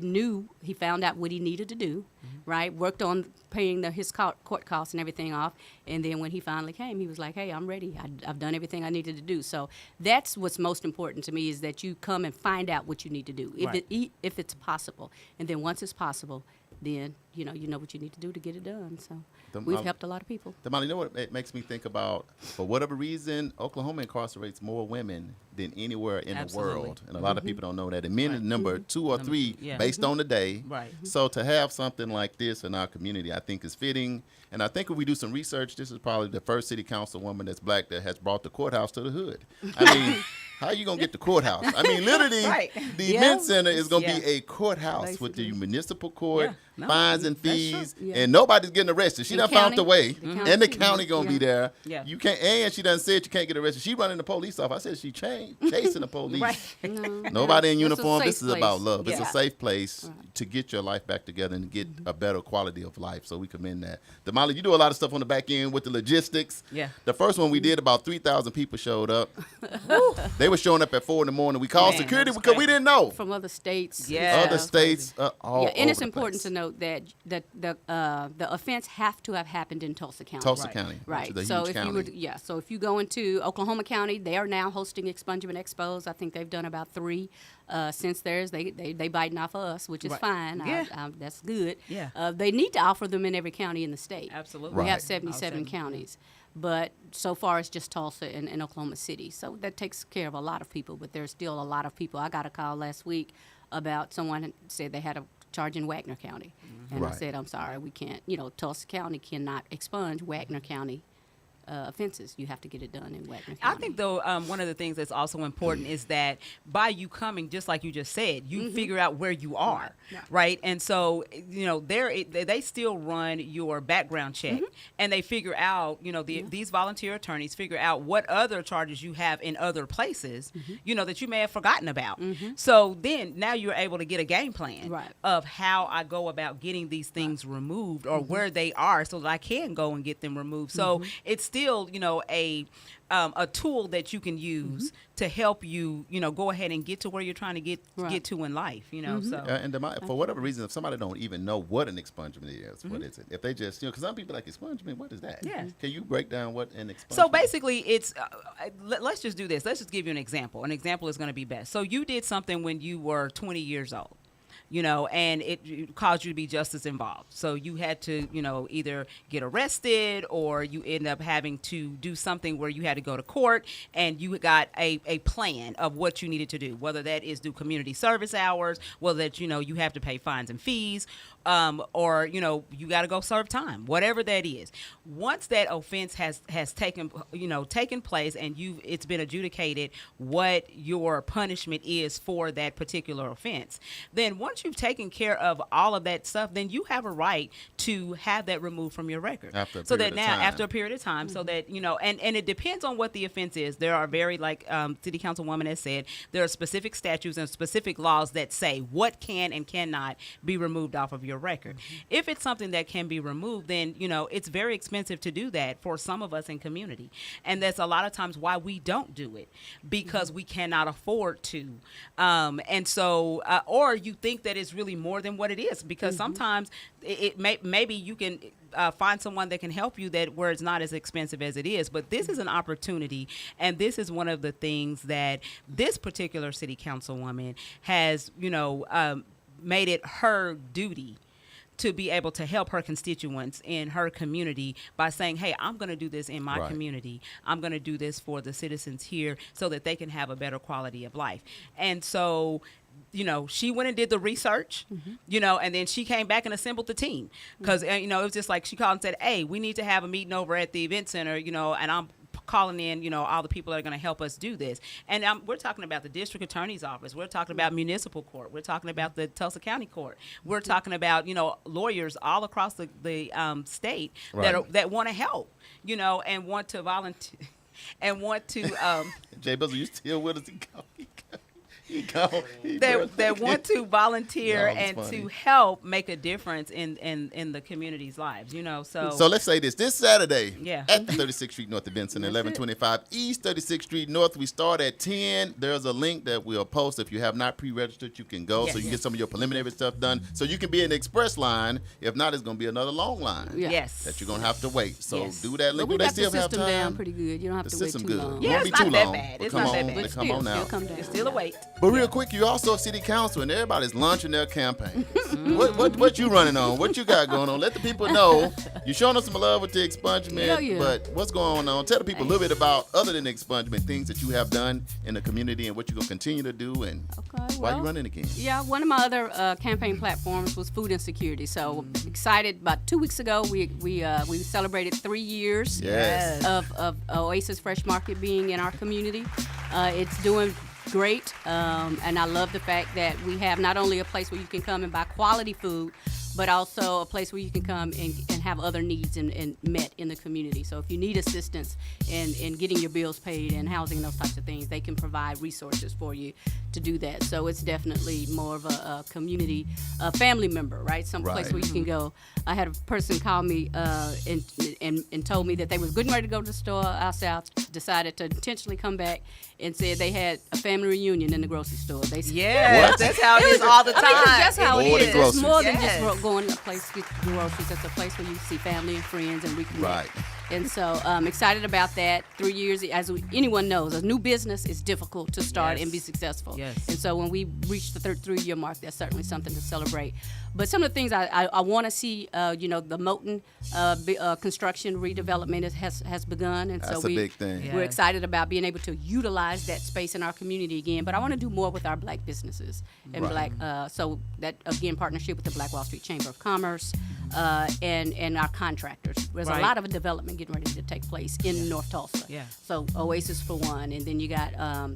found out what he needed to do, right? Worked on paying his court costs and everything off, and then when he finally came, he was like, "Hey, I'm ready. I've done everything I needed to do." So that's what's most important to me, is that you come and find out what you need to do, if it's possible, and then once it's possible, then you know what you need to do to get it done. So we've helped a lot of people. Damali, you know what it makes me think about? For whatever reason, Oklahoma incarcerates more women than anywhere in Absolutely. the world. And a lot of people don't know that. And men is number 2 or 3 based on the day. Right. So to have something like this in our community, I think is fitting. And I think if we do some research, this is probably the first city councilwoman that's black that has brought the courthouse to the hood. I mean, how you going to get the courthouse? I mean, literally, the event center is going to be a courthouse with the municipal court, fines and fees, and nobody's getting arrested. She done found the way, and the county going to be there. Yeah. You can't, and she done said you can't get arrested. She running the police off. I said she chasing the police. Nobody in It's a uniform. safe This is about place. love. It's a Yeah. safe place to get your life back together and get a better quality of life. So we commend that. Damali, you do a lot of stuff on the back end with the logistics. Yeah. The first one we did, about 3,000 people showed up. They were showing up at 4 in the morning. We called Man, security that was because we didn't know. From other states. Yeah. Other states, all And it's over the important place. to note that the offense have to have happened in Tulsa County. Tulsa County, Right. which is a So huge if county. so if you go into Oklahoma County, they are now hosting expungement expos. I think they've done about 3 since theirs. They biting off us, which is Right. fine. Yeah. That's good. Yeah. They need to offer them in every county in the state. Absolutely. We have Right. 77 counties. But so far it's just Tulsa and Oklahoma City. So that takes care of a lot of people, but there's still a lot of people. I got a call last week about someone said they had a charge in Wagner County. And I Right. said, I'm sorry, we can't, Tulsa County cannot expunge Wagner County offenses. You have to get it done in Wagner County. I think, though, one of the things that's also important is that by you coming, just like you just said, you figure out where you are, right? And so, they still run your background check, and they figure out, these volunteer attorneys figure out what other charges you have in other places, that you may have forgotten about. So then now you're able to get a game plan Right. of how I go about getting these things removed or where they are so that I can go and get them removed. So it's still, a tool that you can use to help you, go ahead and get to where you're trying to get to in life, So And for whatever reason, if somebody don't even know what an expungement is, what is it? If they just, because some people like expungement, what is that? Yeah. Can you break down what an expungement? So basically, it's let's just do this. Let's just give you an example. An example is going to be best. So you did something when you were 20 years old. And it caused you to be justice involved. So you had to, either get arrested or you end up having to do something where you had to go to court and you got a plan of what you needed to do, whether that is do community service hours, whether that, you have to pay fines and fees, or, you got to go serve time, whatever that is. Once that offense has taken place and it's been adjudicated what your punishment is for that particular offense, then once you've taken care of all of that stuff, then you have a right to have that removed from your record. After a period of time, so that, and it depends on what the offense is. There are like City Councilwoman has said, there are specific statutes and specific laws that say what can and cannot be removed off of your record. If it's something that can be removed, then, it's very expensive to do that for some of us in community. And that's a lot of times why we don't do it, because we cannot afford to. And so, or you think that it's really more than what it is, because sometimes maybe you can find someone that can help you where it's not as expensive as it is. But this is an opportunity, and this is one of the things that this particular city councilwoman has, made it her duty to be able to help her constituents in her community by saying, hey, I'm going to do this in my community. I'm going to do this for the citizens here so that they can have a better quality of life. And so, she went and did the research, and then she came back and assembled the team. Because, it was just like she called and said, hey, we need to have a meeting over at the event center, and I'm calling in, all the people that are going to help us do this. And we're talking about the district attorney's office. We're talking about municipal court. We're talking about the Tulsa County Court. We're talking about, lawyers all across the state that want to help, and want to volunteer and want to. Jay Buzzle, you still with us? That want to volunteer and to help make a difference in the community's lives, So let's say this Saturday at the 36th Street North Event Center, 1125 East 36th Street North. We start at 10. There's a link that we'll post. If you have not pre-registered, you can go so you can get some of your preliminary stuff done. So you can be in the express line. If not, it's going to be another long line. Yes. That you're going to have to wait. So do that link. But we Do they got still the have system time? down pretty good. You don't have to wait too long. Yeah, Won't it's be not too that long, bad. but It's come not that on, bad. they come on now. Come down. It's still a wait. But real quick, you also city council and everybody's launching their campaigns. What you running on? What you got going on? Let the people know. You're showing us some love with the expungement, but what's going on? Tell the people a little bit about, other than the expungement, things that you have done in the community and what you're going to continue to do, and why you running again. Yeah, one of my other campaign platforms was food insecurity. So excited, about 2 weeks ago, we celebrated 3 years of Oasis Fresh Market being in our community. It's doing great, and I love the fact that we have not only a place where you can come and buy quality food, but also a place where you can come and have other needs and met in the community. So if you need assistance in getting your bills paid and housing and those types of things, they can provide resources for you to do that. So it's definitely more of a community, a family member, right? Some place where you can go. I had a person call me and told me that they was getting ready to go to the store out south, decided to intentionally come back and said they had a family reunion in the grocery store. That's how it is all the time. That's how it is. It's more than Yes. just going to a place to get groceries. It's a place where you see family and friends and reconnect. Right. And so I'm excited about that. 3 years, as anyone knows, a new business is difficult to start and be successful. Yes. And so when we reach the 3-year mark, that's certainly something to celebrate. But some of the things I want to see, the Moton construction redevelopment has begun. And That's so a big thing. We're excited about being able to utilize that space in our community again. But I want to do more with our black businesses and so that, again, partnership with the Black Wall Street Chamber of Commerce and our contractors. There's a lot of development getting ready to take place in North Tulsa. Yeah. So Oasis for one, and then you got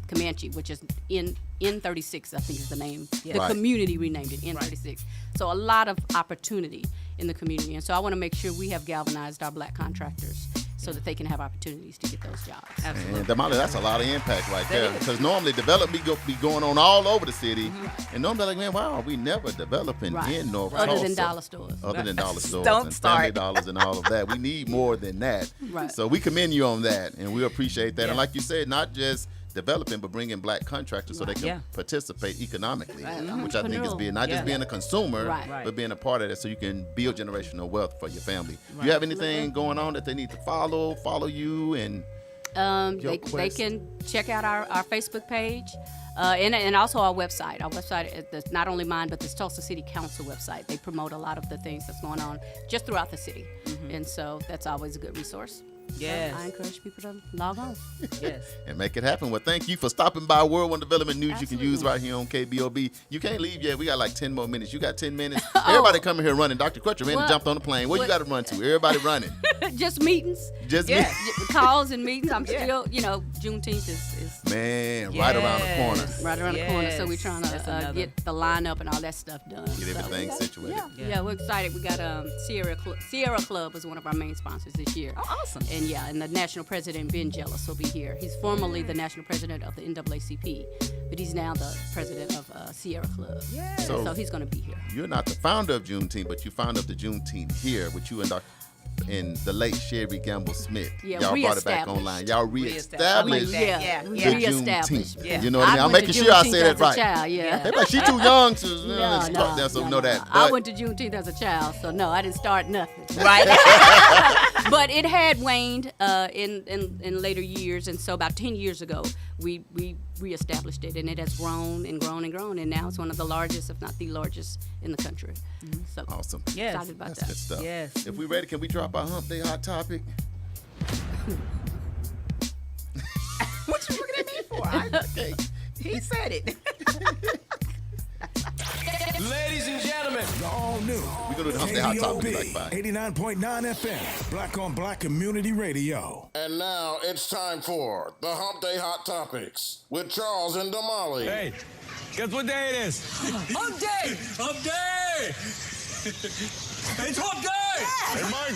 Comanche, which is in N36, I think is the name. The community renamed it N36. So a lot of opportunity in the community. And so I want to make sure we have galvanized our black contractors so that they can have opportunities to get those jobs. And Damali, that's a lot of impact right there. Because normally development be going on all over the city. And normally like, man, why are we never developing in North Tulsa? Other than dollar stores. Other than dollar stores Don't and start. Family Dollars and all of that. We need more than that. Right. So we commend you on that, and we appreciate that. And like you said, not just developing, but bringing black contractors so they can participate economically, which I think is being not just being a consumer, but being a part of that, so you can build generational wealth for your family. You have anything going on that they need to follow you, and they can check out our Facebook page and also our website. Our website is not only mine, but this Tulsa City Council website. They promote a lot of the things that's going on just throughout the city, and so that's always a good resource. Yes. So I encourage people to log on. Yes. and make it happen. Well, thank you for stopping by World One Development News. You can use right here on KBOB. You can't leave yet. We got like 10 more minutes. You got 10 minutes. Everybody coming here running. Dr. Crutcher ran and jumped on the plane. Where you got to run to? Everybody running. Just meetings. Just Yeah, calls and meetings. I'm still, Juneteenth is Man, right around the corner. right around the corner. So we're Yes. trying That's to another. get the lineup and all that stuff done. Get everything situated. Yeah, we're excited. We got Sierra Club was one of our main sponsors this year. Oh, awesome. And the national president, Ben Jealous, will be here. He's formerly the national president of the NAACP, but he's now the president of Sierra Club. Yeah. So he's going to be here. You're not the founder of Juneteenth, but you founder of the Juneteenth here with you and the late Sherry Gamble Smith. Yeah, y'all brought it back reestablished. online. Y'all reestablished Yeah. we the reestablished. Juneteenth. Yeah. You know what I mean? I'm went making to sure I Juneteenth say that as a right. child, yeah. They're like, she too young to No, know that. I But went to Juneteenth as a child, so no, I didn't start nothing. Right. But it had waned in later years, and so about 10 years ago, we reestablished it, and it has grown and grown and grown, and now it's one of the largest, if not the largest, in the country. So awesome. Yes. excited about That's that. good stuff. Yes. If we ready, can we drop our Hump Day Hot Topic? What you looking at me for? Okay. He said it. Ladies and gentlemen, The all new We're going to do the Hump Day Hot Topic. KBOB Like 89.9 FM, Black on Black Community Radio. And now it's time for the Hump Day Hot Topics with Charles and Damali. hey, guess what day it is? Hump day! Hump day! It's hump day! Hey, Mike!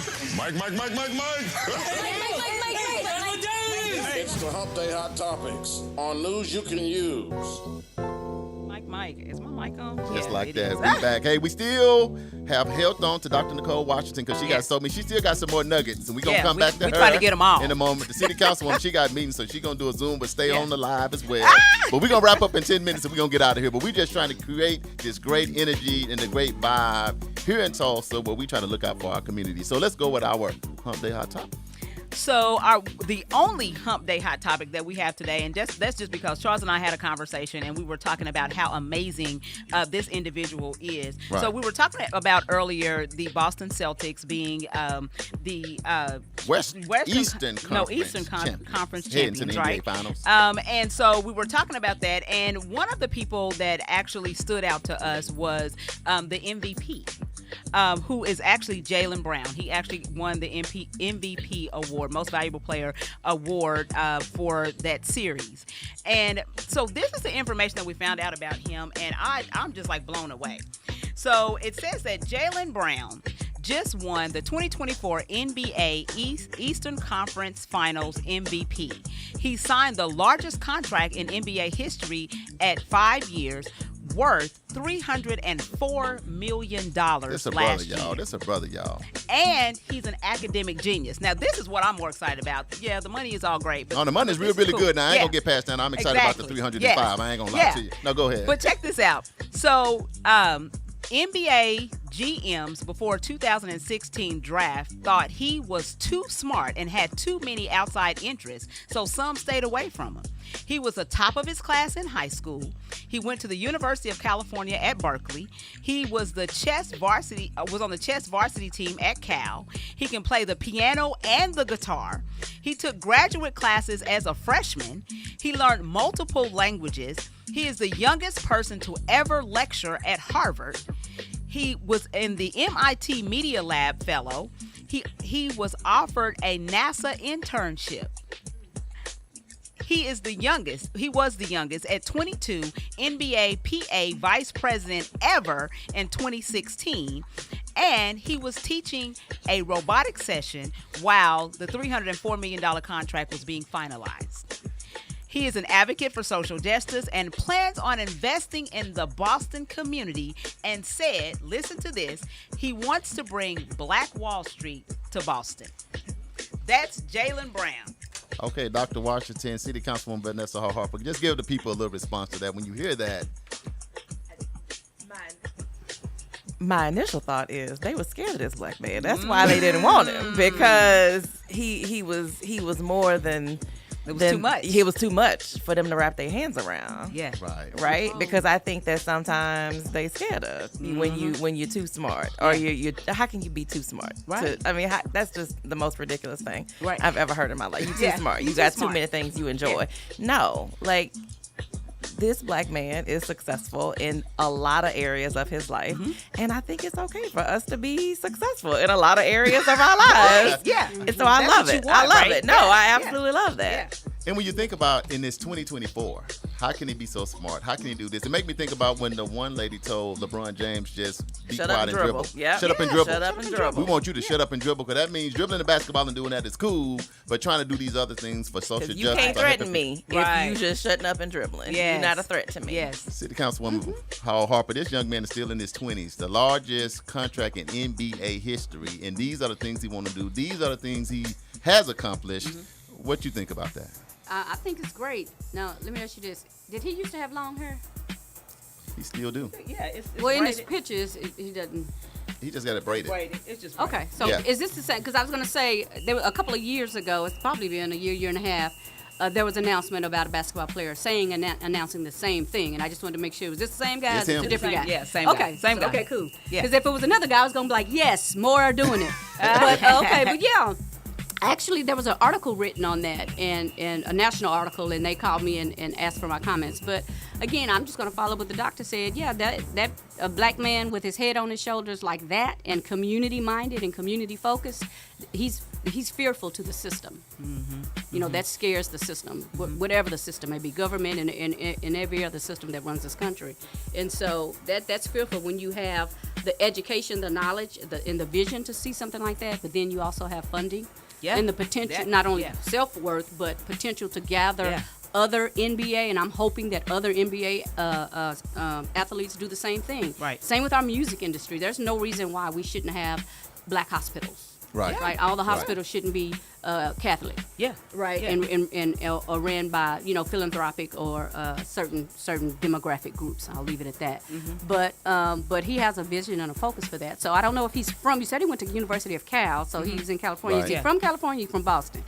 That's what day it is! It's the Hump Day Hot Topics on news you can use. Mike, is my mic on? Just Yeah, like it that. is. We back. Hey, we still have held on to Dr. Nicole Washington because she got so many. She still got some more nuggets, and we're going to come back to her. We try to get them all. In a moment. The city councilwoman, she got meetings, so she's going to do a Zoom, but stay on the live as well. But we're going to wrap up in 10 minutes, and we're going to get out of here. But we're just trying to create this great energy and the great vibe here in Tulsa where we try to look out for our community. So let's go with our Hump Day Hot Topic. So the only Hump Day Hot Topic that we have today, and that's just because Charles and I had a conversation and we were talking about how amazing this individual is. Right. So we were talking about earlier the Boston Celtics being the Eastern Conference Heading to champions, the right? NBA Finals. And so we were talking about that, and one of the people that actually stood out to us was the MVP. Who is actually Jaylen Brown. He actually won the MVP award, Most Valuable Player award for that series. And so this is the information that we found out about him, and I'm just like blown away. So it says that Jaylen Brown just won the 2024 NBA Eastern Conference Finals MVP. He signed the largest contract in NBA history at 5 years, worth $304 million This a brother, last y'all. year. This a brother, y'all. And he's an academic genius. Now, this is what I'm more excited about. Yeah, the money is all great. But The money's this really, is cool. good. Now, I ain't Yeah. going to get past that. I'm excited about the Exactly. 305. Yes. I ain't going to Yeah. lie to you. No, go ahead. But check this out. So, NBA GMs before 2016 draft thought he was too smart and had too many outside interests, so some stayed away from him. He was the top of his class in high school. He went to the University of California at Berkeley. He was on the chess varsity team at Cal. He can play the piano and the guitar. He took graduate classes as a freshman. He learned multiple languages. He is the youngest person to ever lecture at Harvard. He was in the MIT Media Lab fellow. He was offered a NASA internship. He was the youngest at 22 NBA PA vice president ever in 2016. And he was teaching a robotic session while the $304 million contract was being finalized. He is an advocate for social justice and plans on investing in the Boston community and said, listen to this, he wants to bring Black Wall Street to Boston. That's Jaylen Brown. Okay, Dr. Washington, City Councilwoman Vanessa Harper. Just give the people a little response to that. When you hear that, my initial thought is they were scared of this black man. That's why they didn't want him, because he was more than. It was too much. He was too much for them to wrap their hands around. Yeah. Right. Because I think that sometimes they scared of when you're too smart, or you. How can you be too smart? Right. That's just the most ridiculous thing right. I've ever heard in my life. You're too smart. You got too many things you enjoy. No, like. This black man is successful in a lot of areas of his life, and I think it's okay for us to be successful in a lot of areas of our lives. Yeah. And so I love it. I love it. No, I absolutely love that. Yeah. and when you think about in this 2024, how can he be so smart? How can he do this? It make me think about when the one lady told LeBron James just be Shut quiet up and and dribble. Yep. Shut up and dribble. Shut up and dribble. We want you to shut up and dribble, because that means dribbling the basketball and doing that is cool, but trying to do these other things for social justice. You can't threaten me Right. if you just shutting up and dribbling. Yes. You're not a threat to me. Yes. City Councilwoman Howell Harper, this young man is still in his 20s, the largest contract in NBA history, and these are the things he want to do. These are the things he has accomplished. What you think about that? I think it's great. Now, let me ask you this. Did he used to have long hair? He still do. Yeah, it's Well, in his braided. pictures, he doesn't. He just got it braided. It's just Okay, so Yeah. is this the same? Because I was going to say, there were a couple of years ago, it's probably been a year and a half, there was an announcement about a basketball player saying announcing the same thing, and I just wanted to make sure, was this the same guy? It's or is him. it a different Same- guy? yeah, same guy. Okay, Same guy. Okay, cool. Yeah. Because if it was another guy, I was going to be like, yes, more are doing it. but yeah. Actually, there was an article written on that, and a national article, and they called me and asked for my comments. But again, I'm just going to follow what the doctor said. Yeah, that a black man with his head on his shoulders like that, and community-minded and community-focused, he's fearful to the system. You know, that scares the system, whatever the system may be, government and every other system that runs this country. And so that's fearful when you have the education, the knowledge, and the vision to see something like that, but then you also have funding. Yeah. And the potential, That- not only yeah. self-worth, but potential to gather Yeah. other NBA, and I'm hoping that other NBA athletes do the same thing. Right. Same with our music industry. There's no reason why we shouldn't have black hospitals. Right. Right. All the hospitals shouldn't be Catholic. Yeah. Right. Yeah. And or ran by philanthropic or certain demographic groups. I'll leave it at that. But he has a vision and a focus for that. So I don't know if he's from. You said he went to the University of Cal, so he's in California. Right. Is he Yeah. from California? Or from Boston?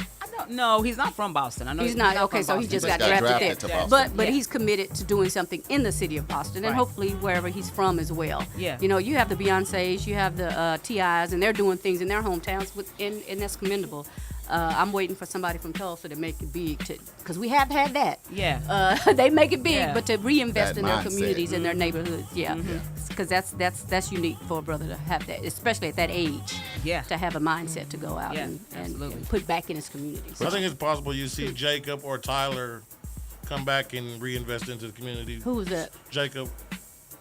No, he's not from Boston. I know He's not. Okay, from so he Boston. just Just got got drafted drafted to there. Boston. But Yeah. he's committed to doing something in the city of Boston, and Right. hopefully wherever he's from as well. Yeah. You know, you have the Beyoncés, you have the T.I.s, and they're doing things in their hometowns, and that's commendable. I'm waiting for somebody from Tulsa to make it big, because we have had that. Yeah. They make it big, Yeah. but to reinvest That in their mindset. communities and their neighborhoods, yeah, because that's unique for a brother to have that, especially at that age. Yeah. To have a mindset to go out Yeah, and absolutely. put back in his community. I think it's possible you see Jacob or Tyler come back and reinvest into the community. Who was that?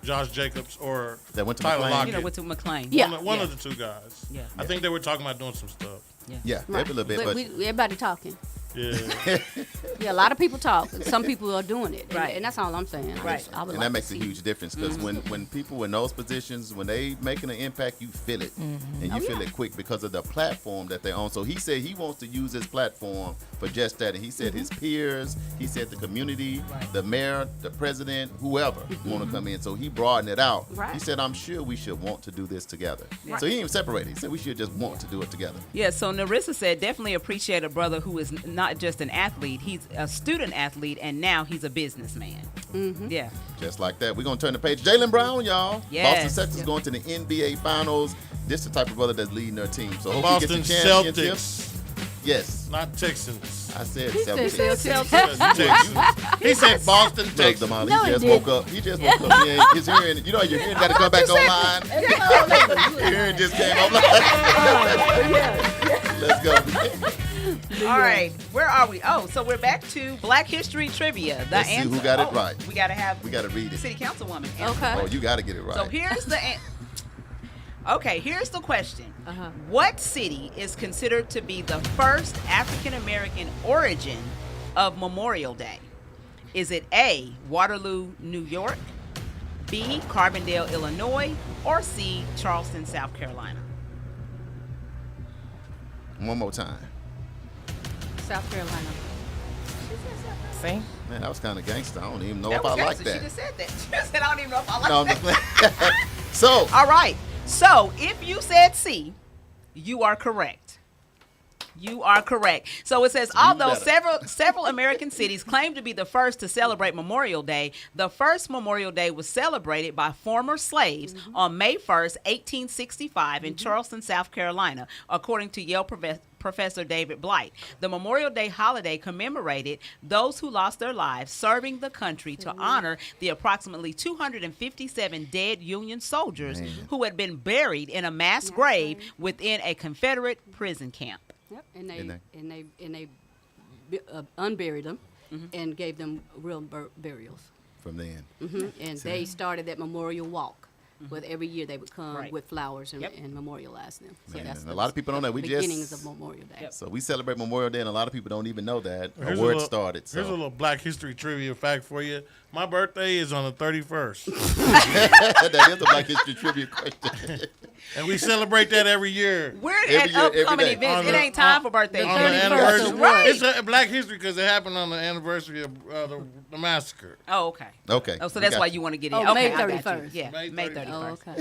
Josh Jacobs or That went to Tyler McLean? Lockett. Went to McLean. Yeah. One of the two guys. Yeah. I think they were talking about doing some stuff. Yeah, Right. every little bit, but everybody talking. Yeah. Yeah, a lot of people talk. Some people are doing it, Right. And that's all I'm saying. Right. I would and like that to makes a see- huge difference, because when people in those positions, when they making an impact, you feel it, and you feel it quick because of the platform that they own. So he said he wants to use his platform for just that, and he said his peers, he said the community, the mayor, the president, whoever want to come in. So he broadened it out. Right. He said, I'm sure we should want to do this together. So he ain't separated. He said we should just want to do it together. Yeah, so Narissa said, definitely appreciate a brother who is not just an athlete. He's a student athlete, and now he's a businessman. Yeah. Just like that. We're going to turn the page. Jaylen Brown, y'all. Yes. Boston Celtics going to the NBA Finals. This is the type of brother that's leading their team. So hope Boston he gets a championship. Celtics, Yes. not Texans. I said said Celtics. Texans. He said Boston, Look, Texas. Damali, No, he he just didn't. woke up. He just woke up. His hearing, your hearing got to come back online. Your hearing just came online. Let's go. All right, where are we? Oh, so we're back to Black History Trivia. The Let's see who answer. got it right. We got to have We got to read it. City Councilwoman. Okay. Oh, you got to get it right. So here's the Okay, here's the question. What city is considered to be the first African American origin of Memorial Day? Is it A, Waterloo, New York, B, Carbondale, Illinois, or C, Charleston, South Carolina? One more time. South Carolina. See? Man, that was kind of gangster. I don't even know That if was I like gangsta. that. She just said that. She just said, I don't even know if I like No, I'm that. just playing. So, All right. So if you said C, you are correct. You are correct. So it says, although several American cities claim to be the first to celebrate Memorial Day, the first Memorial Day was celebrated by former slaves on May 1st, 1865 in Charleston, South Carolina, according to Yale Professor David Blight. The Memorial Day holiday commemorated those who lost their lives serving the country to honor the approximately 257 dead Union soldiers who had been buried in a mass grave within a Confederate prison camp. Yep. And they unburied them and gave them real burials. from then. And they started that memorial walk. With every year they would come with flowers and, Yep. and memorialize them. So Man, that's and a lot of people don't know. We beginnings just of Memorial Day. So we celebrate Memorial Day, and a lot of people don't even know that or Here's where a it little- started. So Here's a little Black History trivia fact for you. My birthday is on the 31st. that is a Black History trivia question. And we celebrate that every year. We're Every at year, every upcoming day. events. On It the- ain't time for birthday. On the 31st anniversary. of what? It's a Black History because it happened on the anniversary of the massacre. Oh, okay. Okay. Oh, so we that's got why you. you want to get in. Oh, okay, May I got you. 31st. Yeah, May May 31st. 31st. Oh,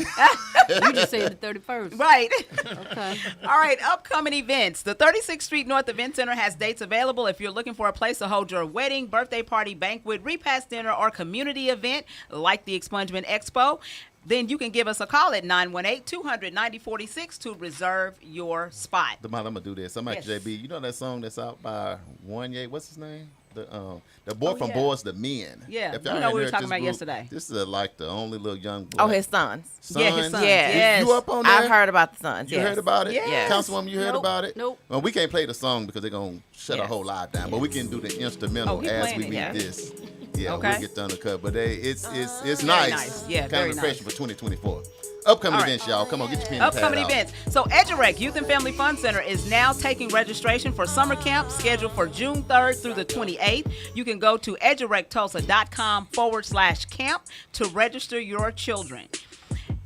okay. You just said the 31st. Right. Okay. All right, upcoming events. The 36th Street North Event Center has dates available if you're looking for a place to hold your wedding, birthday party, banquet, repast dinner, or community event like the Expungement Expo. Then you can give us a call at 918-200-9046 to reserve your spot. I'm gonna do this. I'm like Yes. JB. You know that song that's out by Wanye? What's his name? The boy from yeah. Boys to Men. Yeah, If you y'all know ain't we were heard talking this about group, yesterday. This is like the only little young boy. Oh, his sons. Yeah, his sons. Yeah. Yes. You up on that? I've heard about the sons. You yes. heard about it? Yes. Councilwoman, you heard Nope. about it? Nope. Well, we can't play the song because they're going to shut our Yes. whole live down. But we can do the instrumental Oh, he as playing we it, read yeah. this. Yeah, Okay. we'll get done the cut. But it's Very nice. nice. Yeah, kind very of nice. refreshing for 2024. Upcoming All right. events, y'all. Come on, get your pen and pad Upcoming out. events. So EduRec Youth and Family Fun Center is now taking registration for summer camp scheduled for June 3rd through the 28th. You can go to edurectulsa.com/camp to register your children.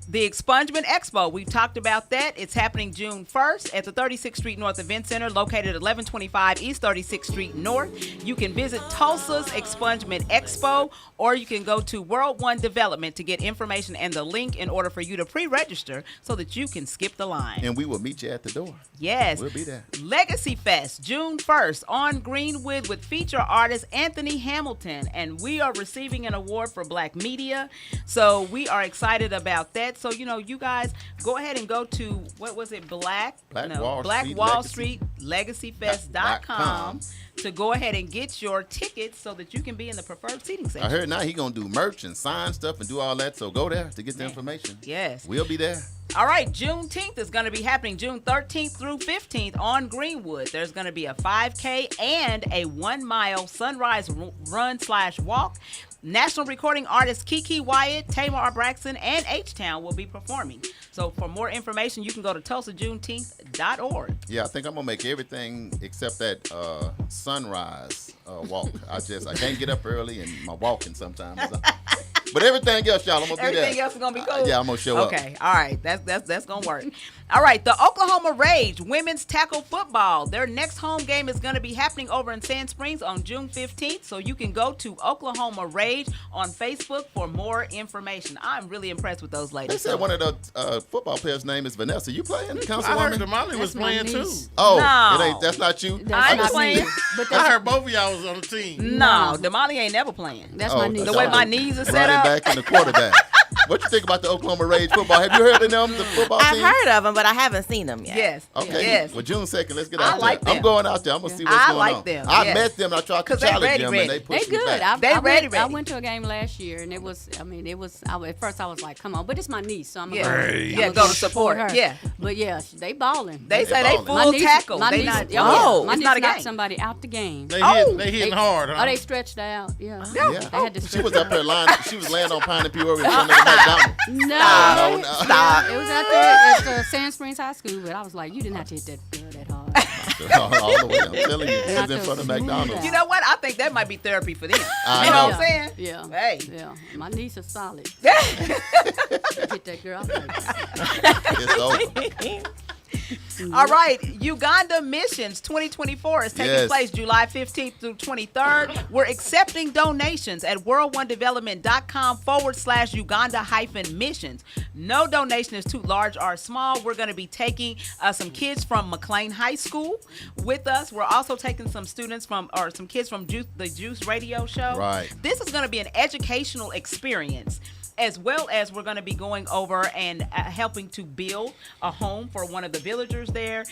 The Expungement Expo, we've talked about that. It's happening June 1st at the 36th Street North Event Center located at 1125 East 36th Street North. You can visit Tulsa's Expungement Expo, or you can go to World One Development to get information and the link in order for you to pre-register so that you can skip the line. And we will meet you at the door. Yes. We'll be there. Legacy Fest, June 1st on Greenwood with feature artist Anthony Hamilton. And we are receiving an award for Black Media. So we are excited about that. So, you guys go ahead and go to, what was it, Black Wall Street Legacy. Legacyfest.com to go ahead and get your tickets so that you can be in the preferred seating section. I heard now he going to do merch and sign stuff and do all that. So go there to get the information. Yes. We'll be there. All right, Juneteenth is going to be happening June 13th through 15th on Greenwood. There's going to be a 5K and a 1-mile sunrise run/walk. National recording artist Kiki Wyatt, Tamar R. Braxton, and H-Town will be performing. So for more information, you can go to TulsaJuneteenth.org. Yeah, I think I'm gonna make everything except that sunrise walk. I can't get up early and my walking sometimes. But everything else, y'all, I'm gonna be there. Everything else is gonna be cool. Yeah, I'm gonna show up. Okay, all right, that's gonna work. All right, the Oklahoma Rage women's tackle football. Their next home game is gonna be happening over in Sand Springs on June 15th. So you can go to Oklahoma Rage on Facebook for more information. I'm really impressed with those They ladies. said one of the football players' name is Vanessa. You playing, I heard Councilwoman? Damali was That's my playing too. niece. Oh, No. it ain't. That's not you. That's I'm not playing. me. But I heard both of y'all was on the team. No, Damali ain't never playing. that's Oh, my niece. The way my knees are set running up. back and the quarterback. What you think about the Oklahoma Rage football? Have you heard of them, the football I've team? heard of them, but I haven't seen them yet. Yes. Okay. Yes. Well, June 2nd, let's get I out like there. them. I'm going out there. I'm gonna see what's I going like on. them, I yes. met them. I tried to 'Cause they challenge ready, them, ready. and they They pushed me good. back. They I ready. went to a game last year, and it was. At first, I was like, "Come on," but it's my niece, so I'm Yeah. gonna Hey. Yeah, go to support. her. Yeah. But yeah, they balling. They say They they balling. full tackle. My They niece, not. oh, my it's niece not a knocked game. somebody out the game. They Oh. hitting hard, huh? Oh, they stretched out. Yeah. Yeah. They had to She stretch was up out. there lying. She was laying on Pine and Peoria in front of the McDonald's. No. No. Stop. It was out there at Sand Springs High School, but I was like, you didn't have to hit that girl that hard. All the way. I'm telling you, it was in front of McDonald's. You know what? I think that might be therapy for them. I You know know. what I'm saying? Yeah. Hey. Yeah. My niece is solid. Hit that girl. It's over. All right, Uganda Missions 2024 is taking Yes. place July 15th through 23rd. We're accepting donations at world1development.com/Uganda-missions. No donation is too large or small. We're going to be taking some kids from McLean High School with us. We're also taking some students some kids from the Juice Radio Show. Right. This is going to be an educational experience, as well as we're going to be going over and helping to build a home for one of the villagers there.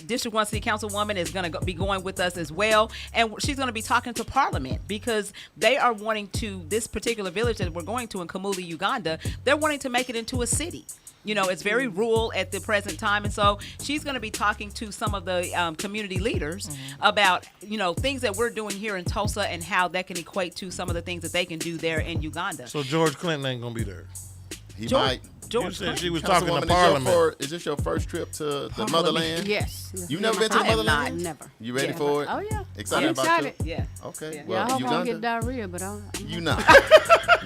District 1 City Councilwoman is going to be going with us as well, and she's going to be talking to Parliament because they are wanting to, this particular village that we're going to in Kamuli, Uganda, they're wanting to make it into a city. You know, it's very rural at the present time. And so she's going to be talking to some of the community leaders about, you know, things that we're doing here in Tulsa and how that can equate to some of the things that they can do there in Uganda. So George Clinton ain't going to be there. He George- might. You said she was Councilwoman, talking to Parliament. Is this your first trip to the motherland? Yes. You never been to the I have motherland? Never. You ready for it? Oh, yeah. Excited I'm about excited. it? Yeah. Okay. Yeah. Well, I hope I don't Uganda. get diarrhea, but You not.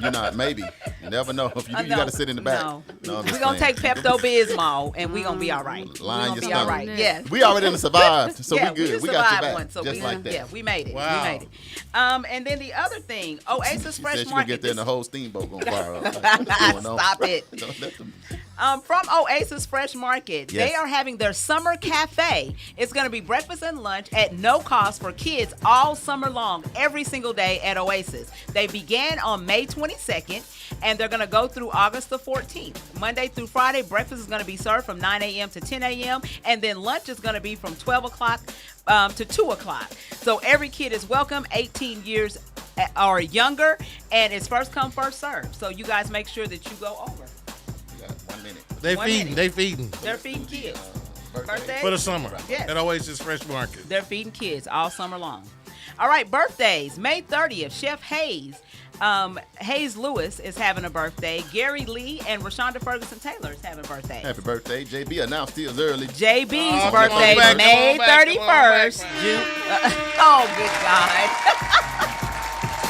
You not. Maybe. You never know. If you do, you No, got to sit in the back. No. I'm We're just going to playing. take Pepto-Bismol, and we're going to be all right. We're Line going to your be all stomach. right. Yes. We already done survived, so Yeah, we good. just We got your survived back. one, so just like that. Yeah, we made it. Wow. We made it. And then the other thing, Oasis She Fresh said she gonna Market. get there and the whole steamboat gonna fire up. Like, what's going on? Stop it. Don't let them- From Oasis Fresh Market, Yes. they are having their summer cafe. It's going to be breakfast and lunch at no cost for kids all summer long, every single day at Oasis. They began on May 22nd, and they're going to go through August the 14th. Monday through Friday, breakfast is going to be served from 9 a.m. to 10 a.m., and then lunch is going to be from 12 o'clock to 2 o'clock. So every kid is welcome, 18 years or younger, and it's first come, first served. So you guys make sure that you go over. We got 1 minute. They 1 feeding. minute. They feeding They're feeding kids. Birthday? for the summer Yes. at Oasis Fresh Market. They're feeding kids all summer long. All right, birthdays. May 30th, Chef Hayes Lewis is having a birthday. Gary Lee and Rashonda Ferguson Taylor is having birthdays. Happy birthday, JB. Announced he is early. JB's Oh, birthday, come on back, May come on back, 31st. come on back, June, oh, good God.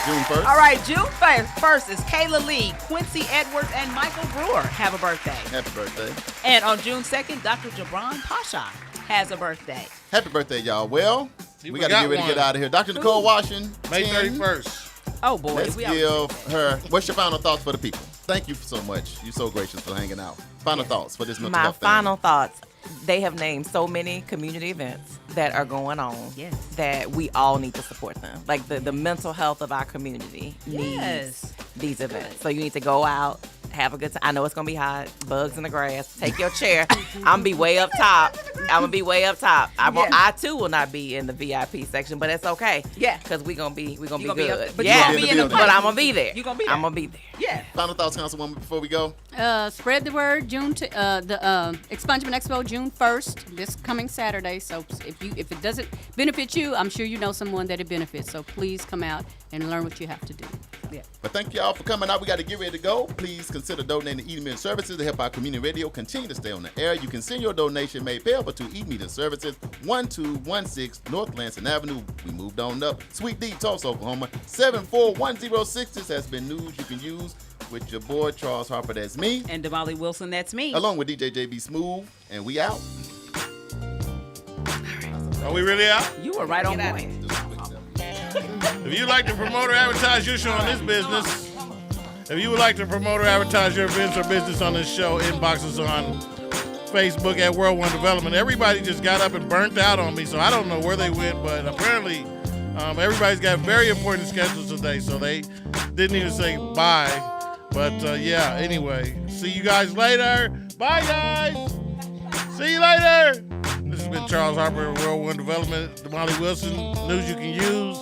June 1st. All right, June 1st is Kayla Lee, Quincy Edwards, and Michael Brewer have a birthday. Happy birthday. And on June 2nd, Dr. Jabron Pasha has a birthday. Happy birthday, y'all. Well, See, we we got to got get ready to one. get out of here. Dr. Nicole Washington. May 10. 31st. Oh, boy. Let's we give her. What's your final thoughts for the people? Thank you so much. You're so gracious for hanging out. Final thoughts for this mental My health thing. final thoughts. They have named so many community events that are going on Yes. that we all need to support them. Like the mental health of our community needs Yes. these events. So you need to go out, have a good time. I know it's going to be hot, bugs in the grass. Take your chair. I'm going to be way up top. I'm going to be way up top. I too will not be in the VIP section, but it's okay. Yeah. Because we're going to be You gonna be good. up- but you yeah. gonna be in the but building. I'm going to be there. You gonna be there. I'm going to be there. Yeah. Final thoughts, Councilwoman, before we go. Spread the word. The Expungement Expo June 1st, this coming Saturday. So if it doesn't benefit you, I'm sure you know someone that it benefits. So please come out and learn what you have to do. Yeah. But thank y'all for coming out. We got to get ready to go. Please consider donating to Eat Media Services to help our community radio continue to stay on the air. You can send your donation made payable to Eat Media Services, 1216 North Lansing Avenue. We moved on up. Sweet D, Tulsa, Oklahoma, 74106. This has been news you can use with your boy, Charles Harper. That's me. And Damali Wilson, that's me. Along with DJ JB Smooth. And we out. Are we really out? You were right on point. If you'd like to promote or advertise your show on this business, if you would like to promote or advertise your events or business on this show, inbox us on Facebook at World One Development. Everybody just got up and burnt out on me, so I don't know where they went, but apparently everybody's got very important schedules today, so they didn't even say bye. But yeah, anyway, see you guys later. Bye, guys. See you later. This has been Charles Harper at World One Development, Damali Wilson. News you can use.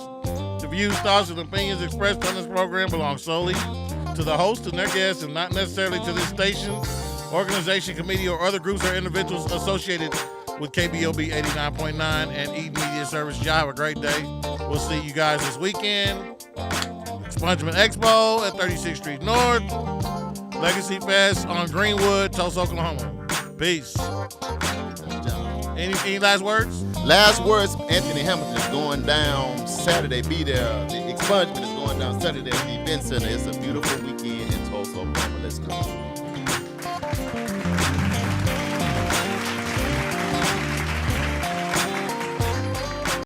The views, thoughts, and opinions expressed on this program belong solely to the host and their guests and not necessarily to this station, organization, committee, or other groups or individuals associated with KBOB 89.9 and Eden Media Service. Y'all have a great day. We'll see you guys this weekend. Expungement Expo at 36th Street North. Legacy Fest on Greenwood, Tulsa, Oklahoma. Peace. Any last words? Last words, Anthony Hamilton is going down Saturday. Be there. The expungement is going down Saturday at the event center. It's a beautiful weekend in Tulsa, Oklahoma. Let's go.